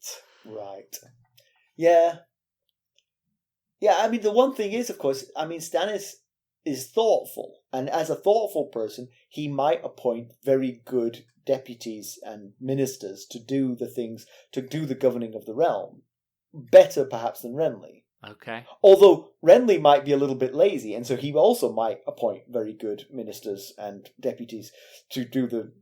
Yeah. Yeah, I mean, the one thing is, of course, Stannis is thoughtful. And as a thoughtful person, he might appoint very good deputies and ministers to do the things, to do the governing of the realm. Better, perhaps, than Renly. Okay. Although Renly might be a little bit lazy, and so he also might appoint very good ministers and deputies to do the...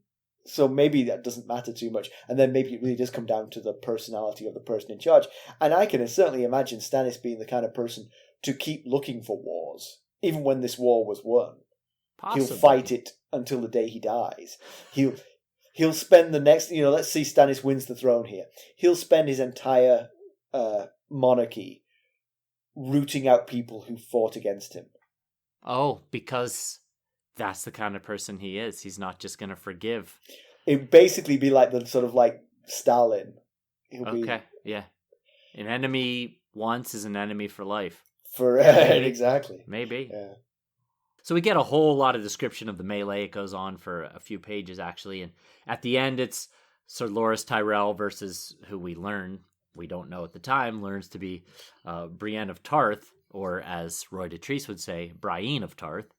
So maybe that doesn't matter too much, and then maybe it really does come down to the personality of the person in charge. And I can certainly imagine Stannis being the kind of person to keep looking for wars, even when this war was won. Possibly. He'll fight it until the day he dies. He'll spend the next... let's see Stannis wins the throne here. He'll spend his entire monarchy rooting out people who fought against him. Oh, because that's the kind of person he is. He's not just going to forgive. It'd basically be like the sort of like Stalin. Yeah. An enemy once is an enemy for life. Exactly. Maybe. Yeah. So we get a whole lot of description of the melee. It goes on for a few pages, actually. And at the end, it's Ser Loras Tyrell versus who we don't know at the time, learns to be Brienne of Tarth, or as Roy Dotrice would say, Brienne of Tarth.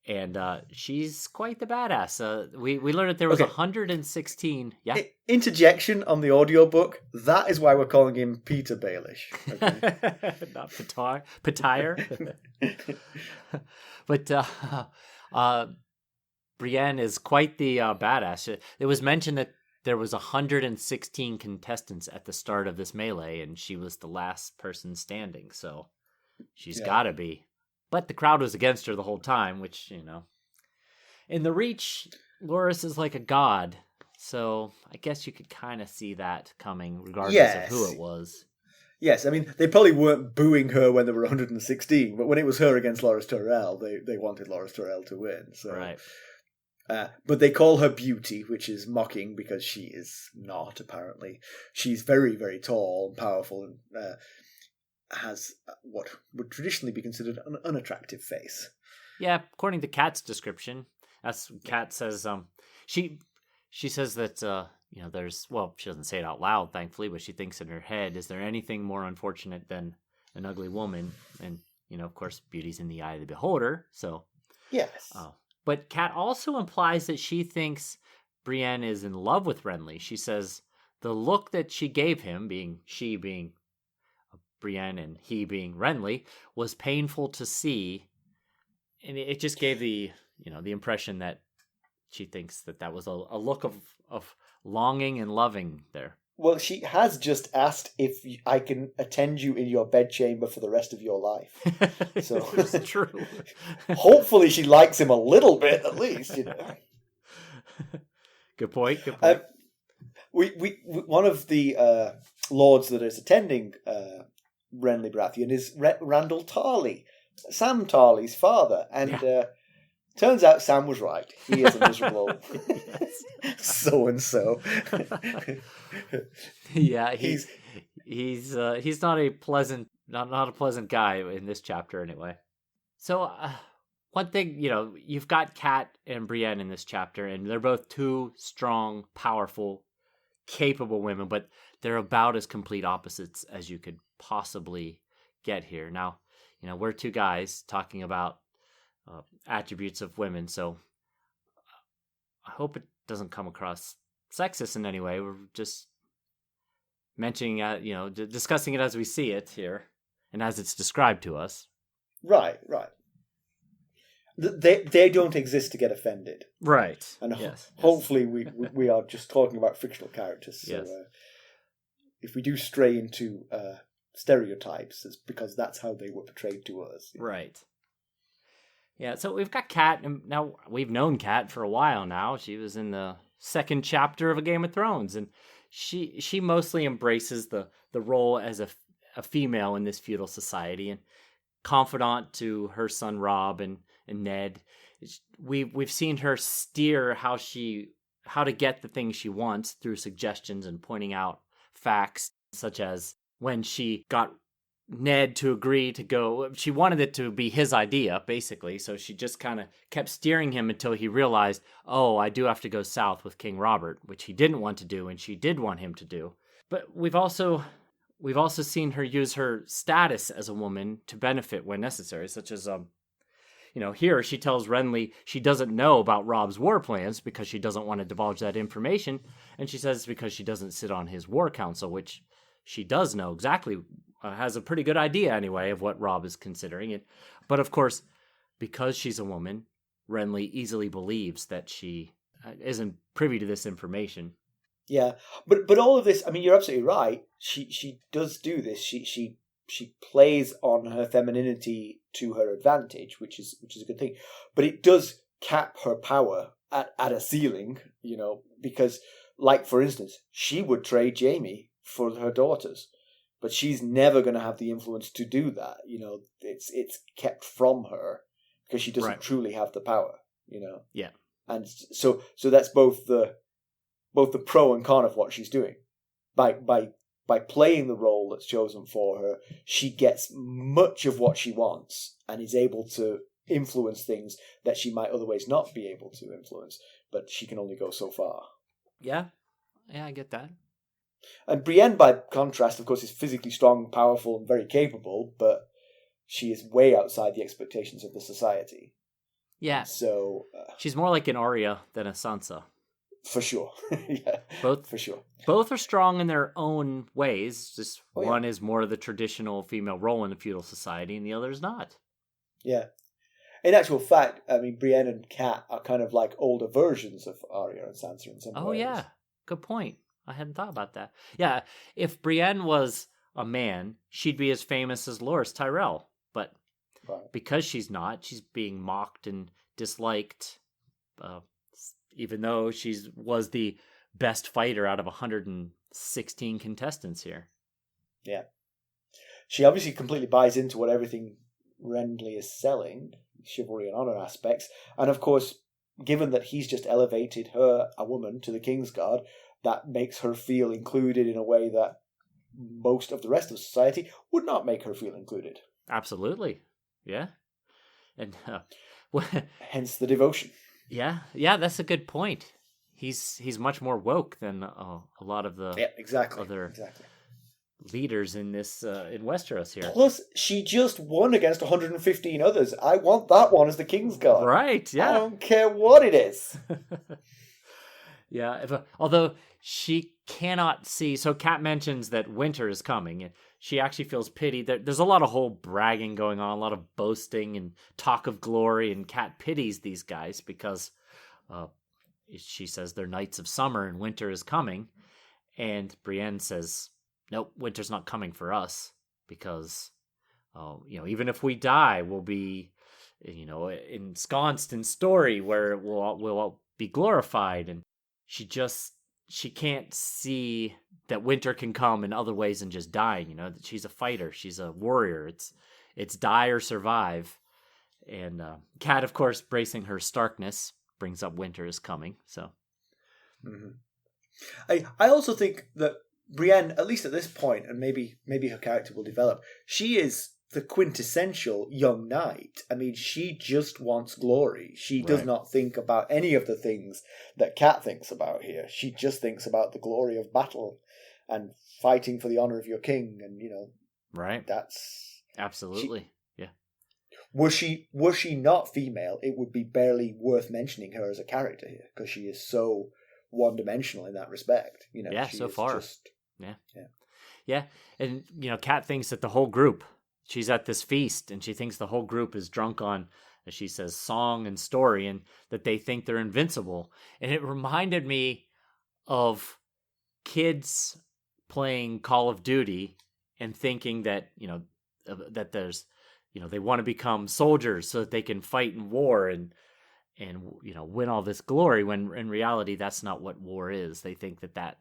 And she's quite the badass. We learned that there was 116. Yeah. Interjection on the audiobook. That is why we're calling him Peter Baelish. Okay? Not Petire. But Brienne is quite the badass. It was mentioned that there was 116 contestants at the start of this melee, and she was the last person standing, so she's got to be. But the crowd was against her the whole time, which, In the Reach, Loras is like a god, so I guess you could kind of see that coming, regardless of who it was. Yes, I mean, they probably weren't booing her when there were 116, but when it was her against Loras Tyrell, they wanted Loras Tyrell to win. So. Right. But they call her Beauty, which is mocking because she is not, apparently. She's very, very tall and powerful and has what would traditionally be considered an unattractive face. Yeah, according to Kat's description, that's Kat says. She says that there's, well, she doesn't say it out loud, thankfully, but she thinks in her head, is there anything more unfortunate than an ugly woman? And of course, beauty's in the eye of the beholder. So yes. But Kat also implies that she thinks Brienne is in love with Renly. She says the look that she gave him, she being Brienne and he being Renly, was painful to see, And it just gave the impression that she thinks that was a look of longing and loving there. Well, she has just asked if I can attend you in your bedchamber for the rest of your life. So it's true. Hopefully she likes him a little bit, at least. Good point. We one of the lords that is attending Renly Baratheon is Randall Tarley, Sam Tarley's father, and turns out Sam was right. He is a miserable so-and-so. Yeah, he's not a pleasant guy in this chapter anyway. So one thing, you've got Cat and Brienne in this chapter, and they're both two strong, powerful, capable women, but they're about as complete opposites as you could possibly get here. Now, we're two guys talking about attributes of women, so I hope it doesn't come across sexist in any way. We're just mentioning, discussing it as we see it here and as it's described to us. Right. They don't exist to get offended. Right. And hopefully we are just talking about fictional characters. So yes. If we do stray into stereotypes, it's because that's how they were portrayed to us. Right. Yeah, so we've got Cat, and now we've known Cat for a while now. She was in the second chapter of A Game of Thrones, and she mostly embraces the role as a female in this feudal society, and confidant to her son Robb and Ned. We've seen her steer how to get the things she wants through suggestions and pointing out facts, such as when she got Ned to agree to go. She wanted it to be his idea, basically, so she just kind of kept steering him until he realized, oh, I do have to go south with King Robert, which he didn't want to do, and she did want him to do. But we've also seen her use her status as a woman to benefit when necessary, such as here she tells Renly she doesn't know about Robb's war plans because she doesn't want to divulge that information, and she says it's because she doesn't sit on his war council, which she does know exactly. Has a pretty good idea, anyway, of what Robb is considering. But, of course, because she's a woman, Renly easily believes that she isn't privy to this information. Yeah, but all of this, I mean, you're absolutely right. She does do this. She plays on her femininity to her advantage, which is a good thing. But it does cap her power at a ceiling, because, like, for instance, she would trade Jaime for her daughters. But she's never going to have the influence to do that. It's kept from her because she doesn't truly have the power. Yeah. And so that's both the pro and con of what she's doing. By playing the role that's chosen for her, she gets much of what she wants and is able to influence things that she might otherwise not be able to influence. But she can only go so far. Yeah, I get that. And Brienne, by contrast, of course, is physically strong, powerful, and very capable, but she is way outside the expectations of the society. Yeah. So she's more like an Arya than a Sansa. For sure. Yeah. For sure. Both are strong in their own ways. Just one is more of the traditional female role in a feudal society, and the other is not. Yeah. In actual fact, I mean, Brienne and Cat are kind of like older versions of Arya and Sansa in some ways. Oh, yeah. Good point. I hadn't thought about that. Yeah, if Brienne was a man, she'd be as famous as Loras Tyrell. But because she's not, she's being mocked and disliked, even though she was the best fighter out of 116 contestants here. Yeah. She obviously completely buys into what everything Renly is selling, chivalry and honor aspects. And of course, given that he's just elevated her, a woman, to the Kingsguard, that makes her feel included in a way that most of the rest of society would not make her feel included. Absolutely. Yeah. And hence the devotion. Yeah, that's a good point. He's much more woke than a lot of the other leaders in this in Westeros here. Plus, she just won against 115 others. I want that one as the Kingsguard. Right, yeah. I don't care what it is. Yeah, although she cannot see... So Kat mentions that winter is coming. she actually feels pity. There's a lot of whole bragging going on, a lot of boasting and talk of glory, and Cat pities these guys because she says they're knights of summer and winter is coming. And Brienne says, nope, winter's not coming for us because, even if we die, we'll be, ensconced in story where we'll all be glorified. And she can't see that winter can come in other ways than just dying. That she's a fighter, she's a warrior. It's die or survive. And Cat, of course, bracing her Starkness, brings up winter is coming. So, I also think that Brienne, at least at this point, and maybe her character will develop, she is the quintessential young knight. I mean, she just wants glory. She does not think about any of the things that Cat thinks about here. She just thinks about the glory of battle and fighting for the honor of your king. And, right. That's absolutely. Were she not female, it would be barely worth mentioning her as a character here because she is so one-dimensional in that respect. So far. Yeah. And, Cat thinks that the whole group, she's at this feast and she thinks the whole group is drunk on, as she says, song and story, and that they think they're invincible. And it reminded me of kids playing Call of Duty and thinking that, that there's, they want to become soldiers so that they can fight in war and win all this glory, when in reality that's not what war is. They think that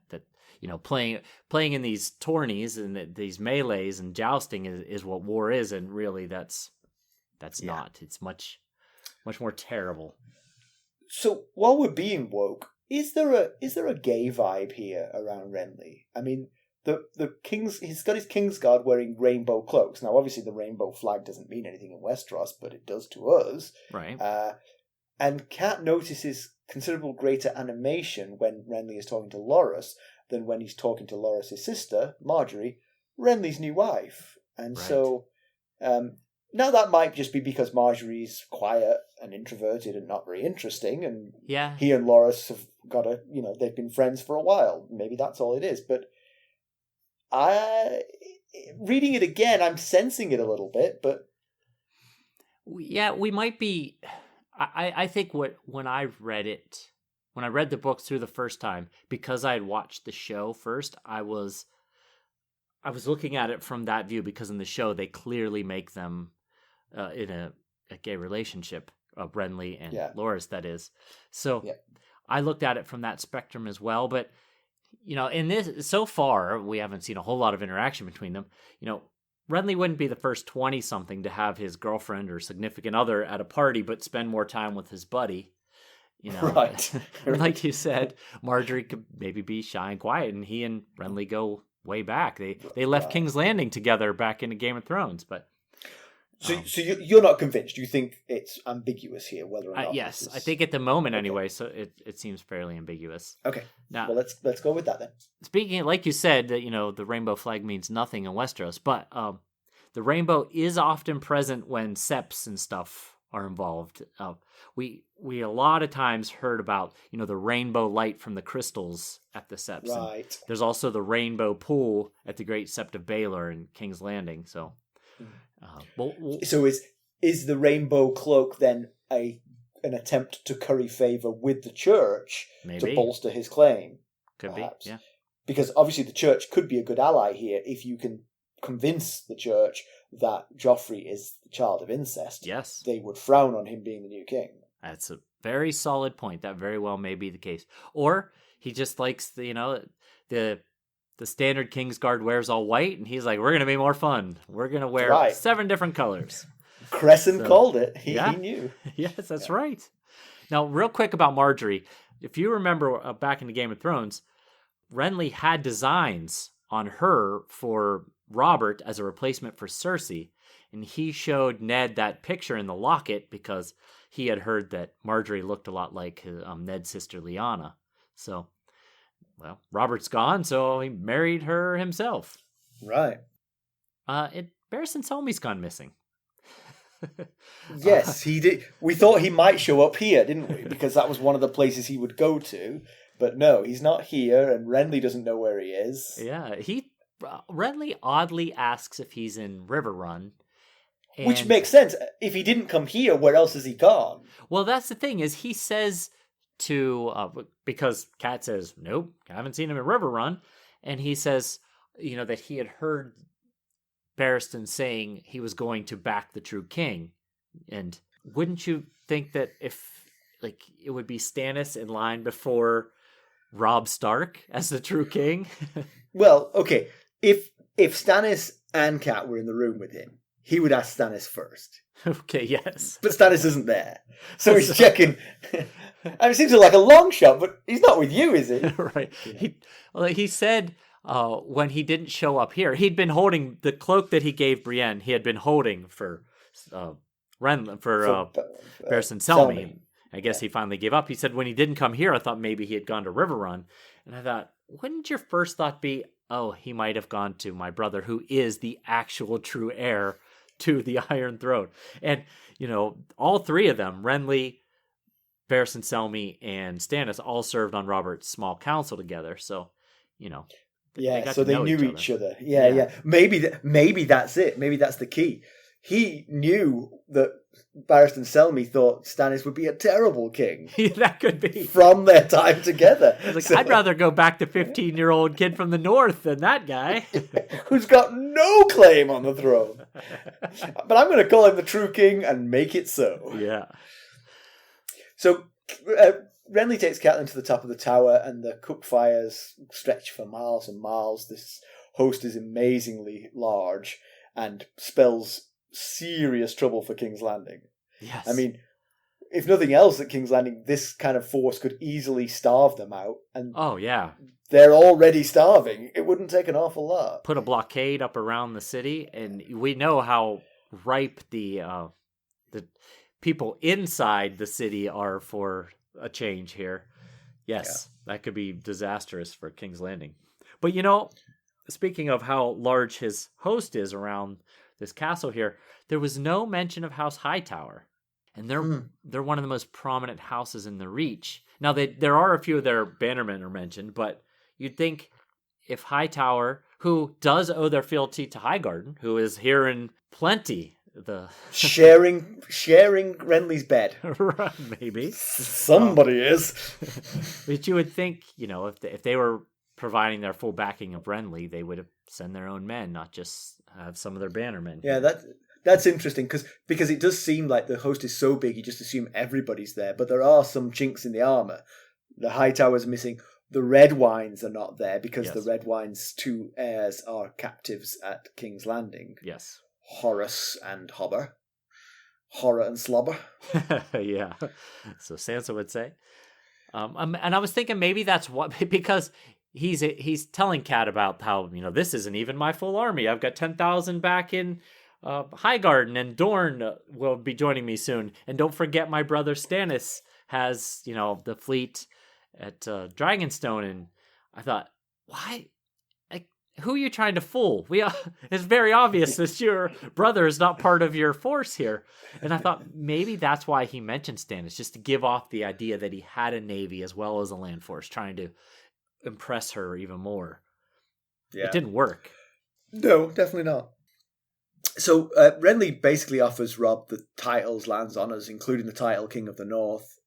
playing in these tourneys and these melees and jousting is what war is, and really that's not. It's much more terrible. So while we're being woke, is there a gay vibe here around Renly? I mean, the king's, he's got his Kingsguard wearing rainbow cloaks. Now, obviously, the rainbow flag doesn't mean anything in Westeros, but it does to us. Right. And Cat notices considerable greater animation when Renly is talking to Loras than when he's talking to Loras' sister, Marjorie, Renly's new wife. And so, now that might just be because Marjorie's quiet and introverted and not very interesting, and he and Loras have got they've been friends for a while. Maybe that's all it is, but reading it again, I'm sensing it a little bit, but... Yeah, we might be... I think when I read the books through the first time, because I had watched the show first, I was looking at it from that view, because in the show they clearly make them in a gay relationship, Renly and Loras, that is. So I looked at it from that spectrum as well, but in this, so far, we haven't seen a whole lot of interaction between them. Renly wouldn't be the first 20-something to have his girlfriend or significant other at a party, but spend more time with his buddy. Right. Like you said, Marjorie could maybe be shy and quiet, and he and Renly go way back. They left King's Landing together back into Game of Thrones, but... So you're not convinced? You think it's ambiguous here, whether or not? Yes, I think at the moment anyway. So it seems fairly ambiguous. Okay. Now, well, let's go with that then. Speaking, like you said, that the rainbow flag means nothing in Westeros, but the rainbow is often present when seps and stuff are involved. We a lot of times heard about the rainbow light from the crystals at the seps. Right. And there's also the rainbow pool at the Great Sept of Baelor in King's Landing. So. So is the rainbow cloak then an attempt to curry favour with the church to bolster his claim? Could perhaps? Be, yeah. Because obviously the church could be a good ally here if you can convince the church that Joffrey is the child of incest. Yes. They would frown on him being the new king. That's a very solid point. That very well may be the case. Or he just likes the standard Kingsguard wears all white, and he's like, we're going to be more fun. We're going to wear 7 different colors. Crescent called it. He knew. Yes, that's right. Now, real quick about Marjorie. If you remember back in the Game of Thrones, Renly had designs on her for Robert as a replacement for Cersei, and he showed Ned that picture in the locket because he had heard that Marjorie looked a lot like Ned's sister Lyanna. So... well, Robert's gone, so he married her himself. Right. Barristan Selmy's gone missing. Yes, he did. We thought he might show up here, didn't we? Because that was one of the places he would go to. But no, he's not here, and Renly doesn't know where he is. Yeah, he Renly oddly asks if he's in Riverrun. Which makes sense. If he didn't come here, where else has he gone? Well, that's the thing, is he says to... because Cat says, nope, I haven't seen him in Riverrun. And he says, that he had heard Barristan saying he was going to back the true king. And wouldn't you think that if, it would be Stannis in line before Robb Stark as the true king? Well, okay. If Stannis and Cat were in the room with him, he would ask Stannis first. Okay, yes. But Stannis isn't there. So he's checking. It seems like a long shot, but he's not with you, is he? Right. Yeah. He said when he didn't show up here, he'd been holding the cloak that he gave Brienne. He had been holding for Barristan Selmy. I guess he finally gave up. He said when he didn't come here, I thought maybe he had gone to Riverrun. And I thought, wouldn't your first thought be, oh, he might have gone to my brother, who is the actual true heir to the Iron Throne? And, all three of them, Renly, Barristan Selmy, and Stannis, all served on Robert's small council together. So, they knew each other. Yeah. Maybe that's it. Maybe that's the key. He knew that Barristan Selmy thought Stannis would be a terrible king. That could be. From their time together. I'd rather go back to 15-year-old kid from the north than that guy. Who's got no claim on the throne. But I'm going to call him the true king and make it so. Yeah. So Renly takes Catelyn to the top of the tower, and the cook fires stretch for miles and miles. This host is amazingly large and spells serious trouble for King's Landing. Yes. I mean, if nothing else at King's Landing, this kind of force could easily starve them out. And oh, yeah. They're already starving. It wouldn't take an awful lot. Put a blockade up around the city, and we know how ripe the people inside the city are for a change here. Yes, That could be disastrous for King's Landing. But, speaking of how large his host is around this castle here, there was no mention of House Hightower, and they're one of the most prominent houses in the Reach. Now, there are a few of their bannermen are mentioned, but you'd think if Hightower, who does owe their fealty to Highgarden, who is here in plenty, sharing Renly's bed, maybe somebody is. But you would think, if they were providing their full backing of Renly, they would have sent their own men, not just have some of their bannermen. Yeah, that's interesting because it does seem like the host is so big, you just assume everybody's there. But there are some chinks in the armor. The Hightower's missing. The Red Wines are not there because the Red Wines' two heirs are captives at King's Landing. Yes, Horus and Hobber. Horror and Slobber. Yeah, so Sansa would say. And I was thinking maybe that's what, because he's telling Cat about how, this isn't even my full army. I've got 10,000 back in Highgarden, and Dorne will be joining me soon. And don't forget my brother Stannis has, the fleet at Dragonstone. And I thought, why? Who are you trying to fool? It's very obvious that your brother is not part of your force here. And I thought maybe that's why he mentioned Stannis, just to give off the idea that he had a navy as well as a land force, trying to impress her even more. Yeah. It didn't work. No, definitely not. So Renly basically offers Robb the titles, lands, honours, including the title King of the North,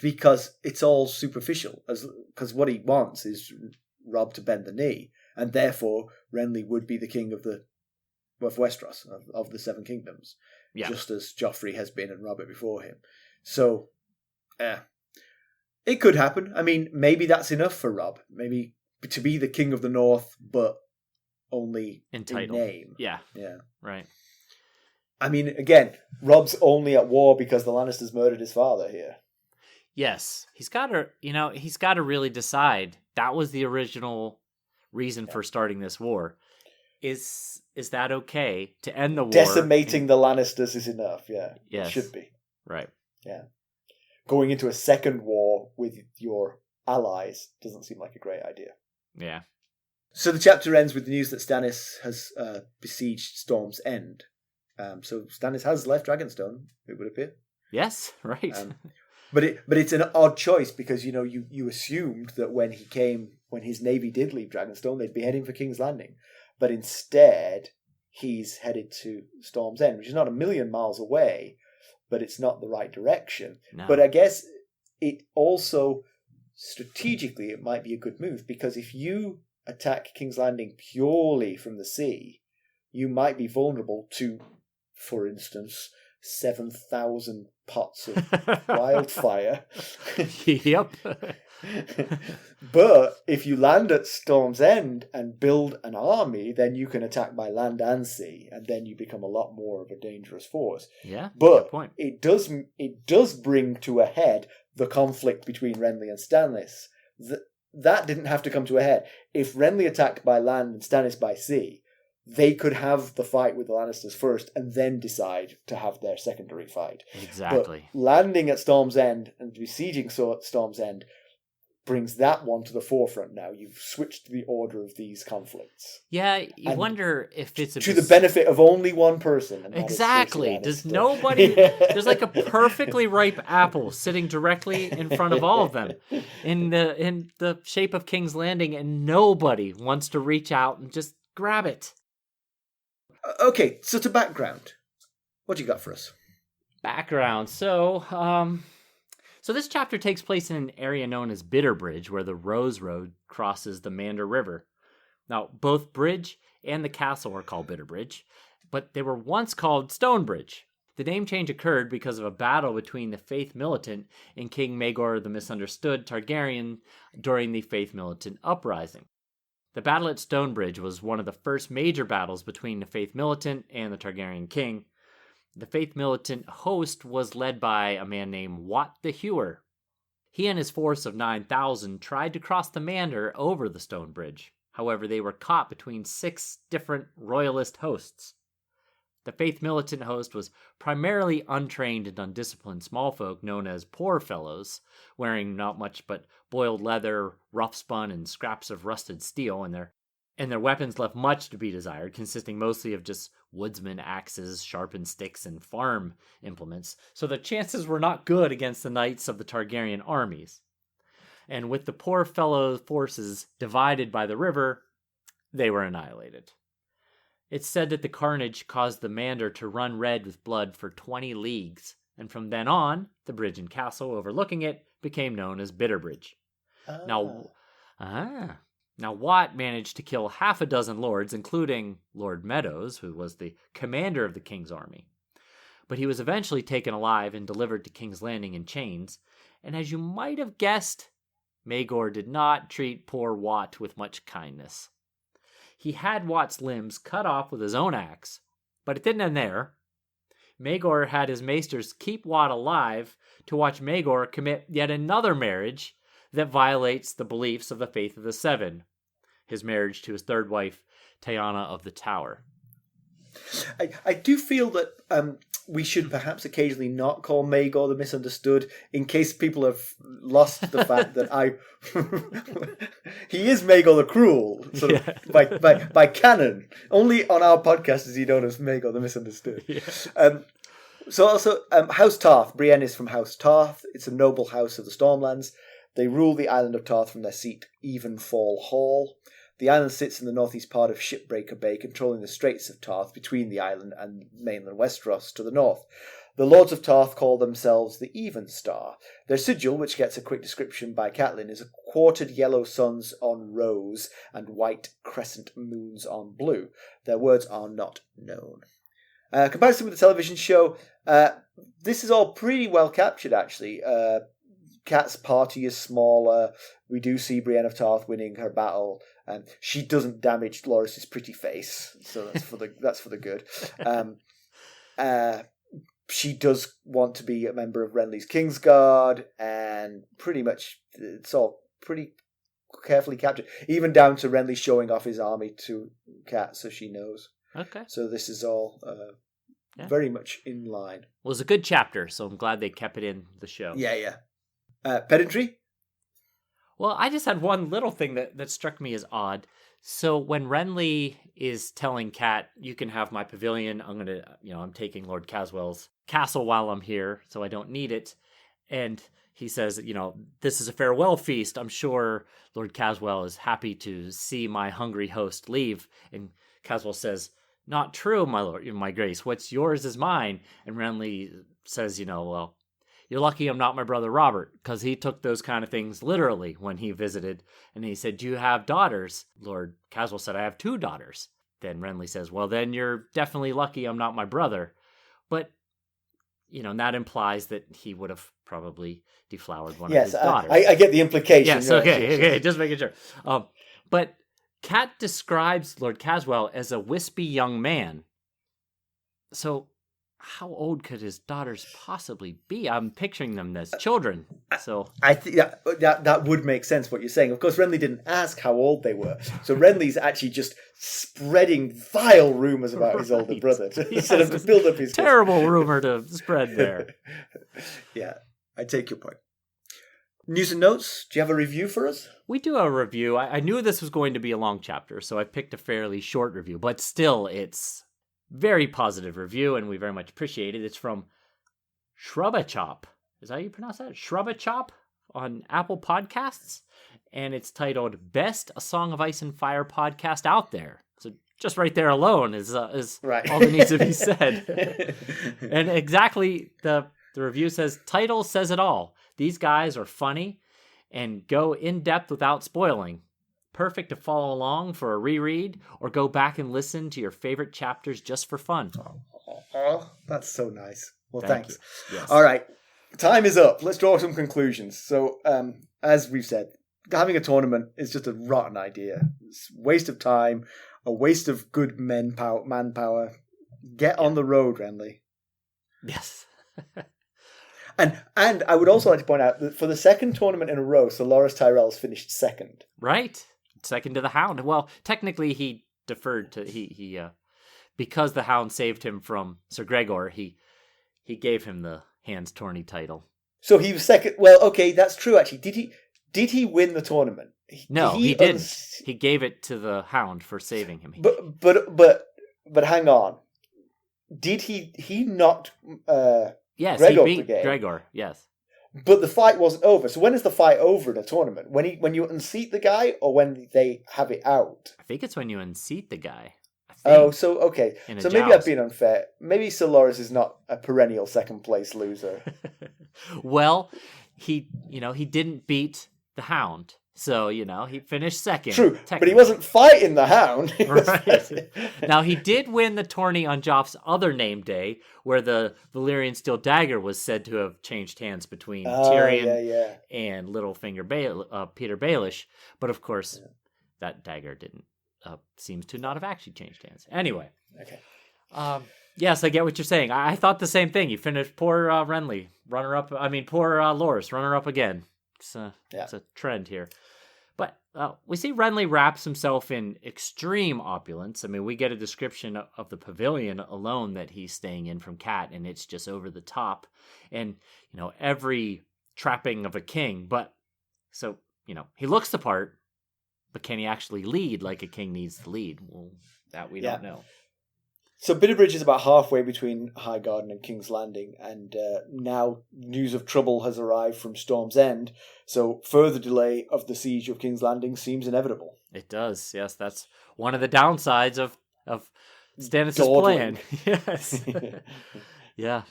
because it's all superficial. Because what he wants is Robb to bend the knee, and therefore Renly would be the king of Westeros, of the Seven Kingdoms, just as Joffrey has been and Robert before him. So, it could happen. I mean, maybe that's enough for Robb. Maybe to be the king of the North, but only in name. Yeah, right. I mean, again, Robb's only at war because the Lannisters murdered his father here. Yes, he's got to really decide. That was the original reason for starting this war. Is that okay to end the war? Decimating the Lannisters is enough, yeah. Yes. It should be. Right. Yeah. Going into a second war with your allies doesn't seem like a great idea. Yeah. So the chapter ends with the news that Stannis has besieged Storm's End. So Stannis has left Dragonstone, it would appear. Yes, right. But it's an odd choice because you assumed that when his navy did leave Dragonstone, they'd be heading for King's Landing, but instead he's headed to Storm's End, which is not a million miles away, but it's not the right direction. No. But I guess it also strategically it might be a good move, because if you attack King's Landing purely from the sea, you might be vulnerable to, for instance, 7,000 pots of wildfire. Yep. But if you land at Storm's End and build an army, then you can attack by land and sea, and then you become a lot more of a dangerous force. Yeah, but good point. it does bring to a head the conflict between Renly and Stannis. That didn't have to come to a head. If Renly attacked by land and Stannis by sea, they could have the fight with the Lannisters first and then decide to have their secondary fight. Exactly. But landing at Storm's End and besieging Storm's End brings that one to the forefront now. You've switched the order of these conflicts. Yeah, you wonder if it's to the benefit of only one person. And exactly. Does nobody... There's like a perfectly ripe apple sitting directly in front of all of them in the shape of King's Landing, and nobody wants to reach out and just grab it. Okay, so to background, what do you got for us? Background. So this chapter takes place in an area known as Bitterbridge, where the Roseroad crosses the Mander River. Now, both bridge and the castle are called Bitterbridge, but they were once called Stonebridge. The name change occurred because of a battle between the Faith Militant and King Maegor the Misunderstood Targaryen during the Faith Militant Uprising. The battle at Stonebridge was one of the first major battles between the Faith Militant and the Targaryen king. The Faith Militant host was led by a man named Wat the Hewer. He and his force of 9,000 tried to cross the Mander over the Stone Bridge. However, they were caught between 6 different royalist hosts. The Faith Militant host was primarily untrained and undisciplined smallfolk known as poor fellows, wearing not much but boiled leather, rough spun, and scraps of rusted steel, and their weapons left much to be desired, consisting mostly of just woodsman axes, sharpened sticks, and farm implements, so the chances were not good against the knights of the Targaryen armies. And with the poor fellow forces divided by the river, they were annihilated. It's said that the carnage caused the Mander to run red with blood for 20 leagues, and from then on, the bridge and castle overlooking it became known as Bitterbridge. Now, Wat managed to kill half a dozen lords, including Lord Meadows, who was the commander of the king's army. But he was eventually taken alive and delivered to King's Landing in chains, and as you might have guessed, Maegor did not treat poor Wat with much kindness. He had Wat's limbs cut off with his own axe, but it didn't end there. Maegor had his maesters keep Wat alive to watch Maegor commit yet another marriage that violates the beliefs of the Faith of the Seven, his marriage to his third wife, Tyanna of the Tower. I do feel that we should perhaps occasionally not call Maegor the Misunderstood, in case people have lost the fact that he is Maegor the Cruel, sort of by canon. Only on our podcast is he known as Maegor the Misunderstood. Yeah. So also, House Tarth. Brienne is from House Tarth. It's a noble house of the Stormlands. They rule the island of Tarth from their seat, Evenfall Hall. The island sits in the northeast part of Shipbreaker Bay, controlling the Straits of Tarth between the island and mainland Westeros to the north. The Lords of Tarth call themselves the Even Star. Their sigil, which gets a quick description by Catelyn, is quartered yellow suns on rose and white crescent moons on blue. Their words are not known. Comparison with the television show, this is all pretty well captured, actually. Cat's party is smaller. We do see Brienne of Tarth winning her battle. She doesn't damage Loras's pretty face, so that's for the good. She does want to be a member of Renly's Kingsguard, and pretty much it's all pretty carefully captured, even down to Renly showing off his army to Cat, so she knows. Okay. So this is all very much in line. Well, it was a good chapter, so I'm glad they kept it in the show. Yeah. Pedantry? Well, I just had one little thing that struck me as odd. So when Renly is telling Cat, you can have my pavilion, I'm taking Lord Caswell's castle while I'm here, so I don't need it. And he says, this is a farewell feast. I'm sure Lord Caswell is happy to see my hungry host leave. And Caswell says, not true, my lord, my grace. What's yours is mine. And Renly says, well, you're lucky I'm not my brother Robert, because he took those kind of things literally when he visited. And he said, do you have daughters? Lord Caswell said, I have 2 daughters. Then Renly says, well, then you're definitely lucky I'm not my brother. But, that implies that he would have probably deflowered one of his daughters. I get the implication. Yes, okay, just making sure. But Cat describes Lord Caswell as a wispy young man. So how old could his daughters possibly be? I'm picturing them as children. So I think that would make sense what you're saying. Of course, Renly didn't ask how old they were, so Renly's actually just spreading vile rumors about his older brother instead of to build up his terrible rumor to spread there. Yeah, I take your point. News and notes. Do you have a review for us? We do a review. I knew this was going to be a long chapter, so I picked a fairly short review, but still, it's very positive review, and we very much appreciate it. It's from Shrubachop. Is that how you pronounce that? Shrubachop on Apple Podcasts, and it's titled "Best A Song of Ice and Fire Podcast Out There." So just right there alone is right. all that needs to be said. And exactly the review says, "Title says it all. These guys are funny and go in depth without spoiling. Perfect to follow along for a reread or go back and listen to your favorite chapters just for fun." Oh, that's so nice. Well, Thank thanks. you. Yes. All right, time is up. Let's draw some conclusions. So, as we've said, having a tournament is just a rotten idea. It's a waste of time, a waste of good manpower. Get on the road, Renly. Yes. And I would also like to point out that for the second tournament in a row, Ser Loras Tyrell's finished second. Right. Second to the Hound. Well, technically he deferred to he because the Hound saved him from Sir Gregor, he gave him the Hands Tourney title. So he was second. Well, okay, that's true actually. Did he win the tournament? No, he didn't. He gave it to the Hound for saving him. But hang on. Did he not yes, Gregor he beat Brigade? Gregor, yes. But the fight wasn't over. So when is the fight over in a tournament? When you unseat the guy, or when they have it out? I think it's when you unseat the guy. Oh, so okay. So maybe joust. I've been unfair. Maybe Ser Loras is not a perennial second place loser. Well, he didn't beat the Hound. So, he finished second. True, but he wasn't fighting the Hound. Right. Now, he did win the tourney on Joff's other name day, where the Valyrian steel dagger was said to have changed hands between Tyrion and Littlefinger Peter Baelish. But, of course, that dagger didn't. Seems to not have actually changed hands. Anyway. Okay. Yes, I get what you're saying. I thought the same thing. You finished poor Renly, runner-up. I mean, poor Loras, runner-up again. It's a trend here. But we see Renly wraps himself in extreme opulence. I mean, we get a description of the pavilion alone that he's staying in from Cat, and it's just over the top. And, every trapping of a king. But, so, he looks the part, but can he actually lead like a king needs to lead? Well, that we don't know. So Bitterbridge is about halfway between Highgarden and King's Landing, and now news of trouble has arrived from Storm's End, so further delay of the siege of King's Landing seems inevitable. It does, yes. That's one of the downsides of Stannis' Dawdling. plan. Yes. Yeah.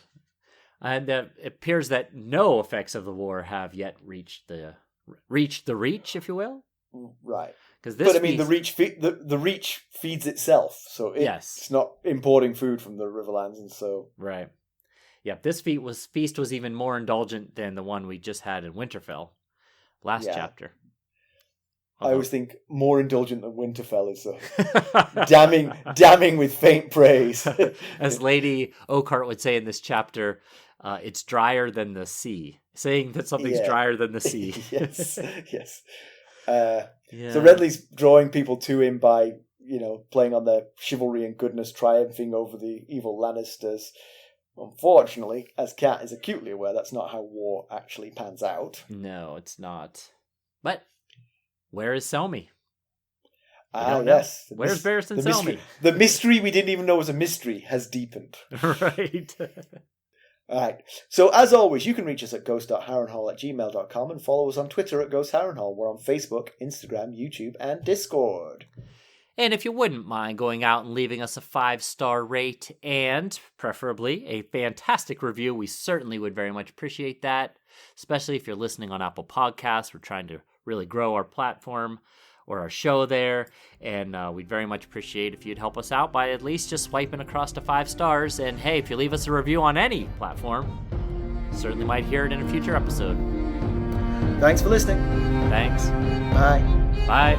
And it appears that no effects of the war have yet reached the reach, if you will. Right. But I mean, the reach feeds itself, so it's not importing food from the Riverlands, and so right. Yeah, this feast was even more indulgent than the one we just had in Winterfell last chapter. I always think more indulgent than Winterfell is damning with faint praise. As Lady Oakheart would say in this chapter, it's drier than the sea. Saying that something's drier than the sea. Yes. So Renly's drawing people to him by, playing on their chivalry and goodness, triumphing over the evil Lannisters. Unfortunately, as Cat is acutely aware, that's not how war actually pans out. No, it's not. But where is Selmy? Yes. Where's Barristan Selmy? The mystery we didn't even know was a mystery has deepened. Right. All right. So, as always, you can reach us at ghost.harrenhall@gmail.com and follow us on Twitter at Ghost Harrenhall. We're on Facebook, Instagram, YouTube, and Discord. And if you wouldn't mind going out and leaving us a 5-star rate and preferably a fantastic review, we certainly would very much appreciate that, especially if you're listening on Apple Podcasts. We're trying to really grow our platform or our show there, and we'd very much appreciate if you'd help us out by at least just swiping across to 5 stars. And hey, if you leave us a review on any platform, certainly might hear it in a future episode. Thanks for listening. Thanks. Bye. Bye.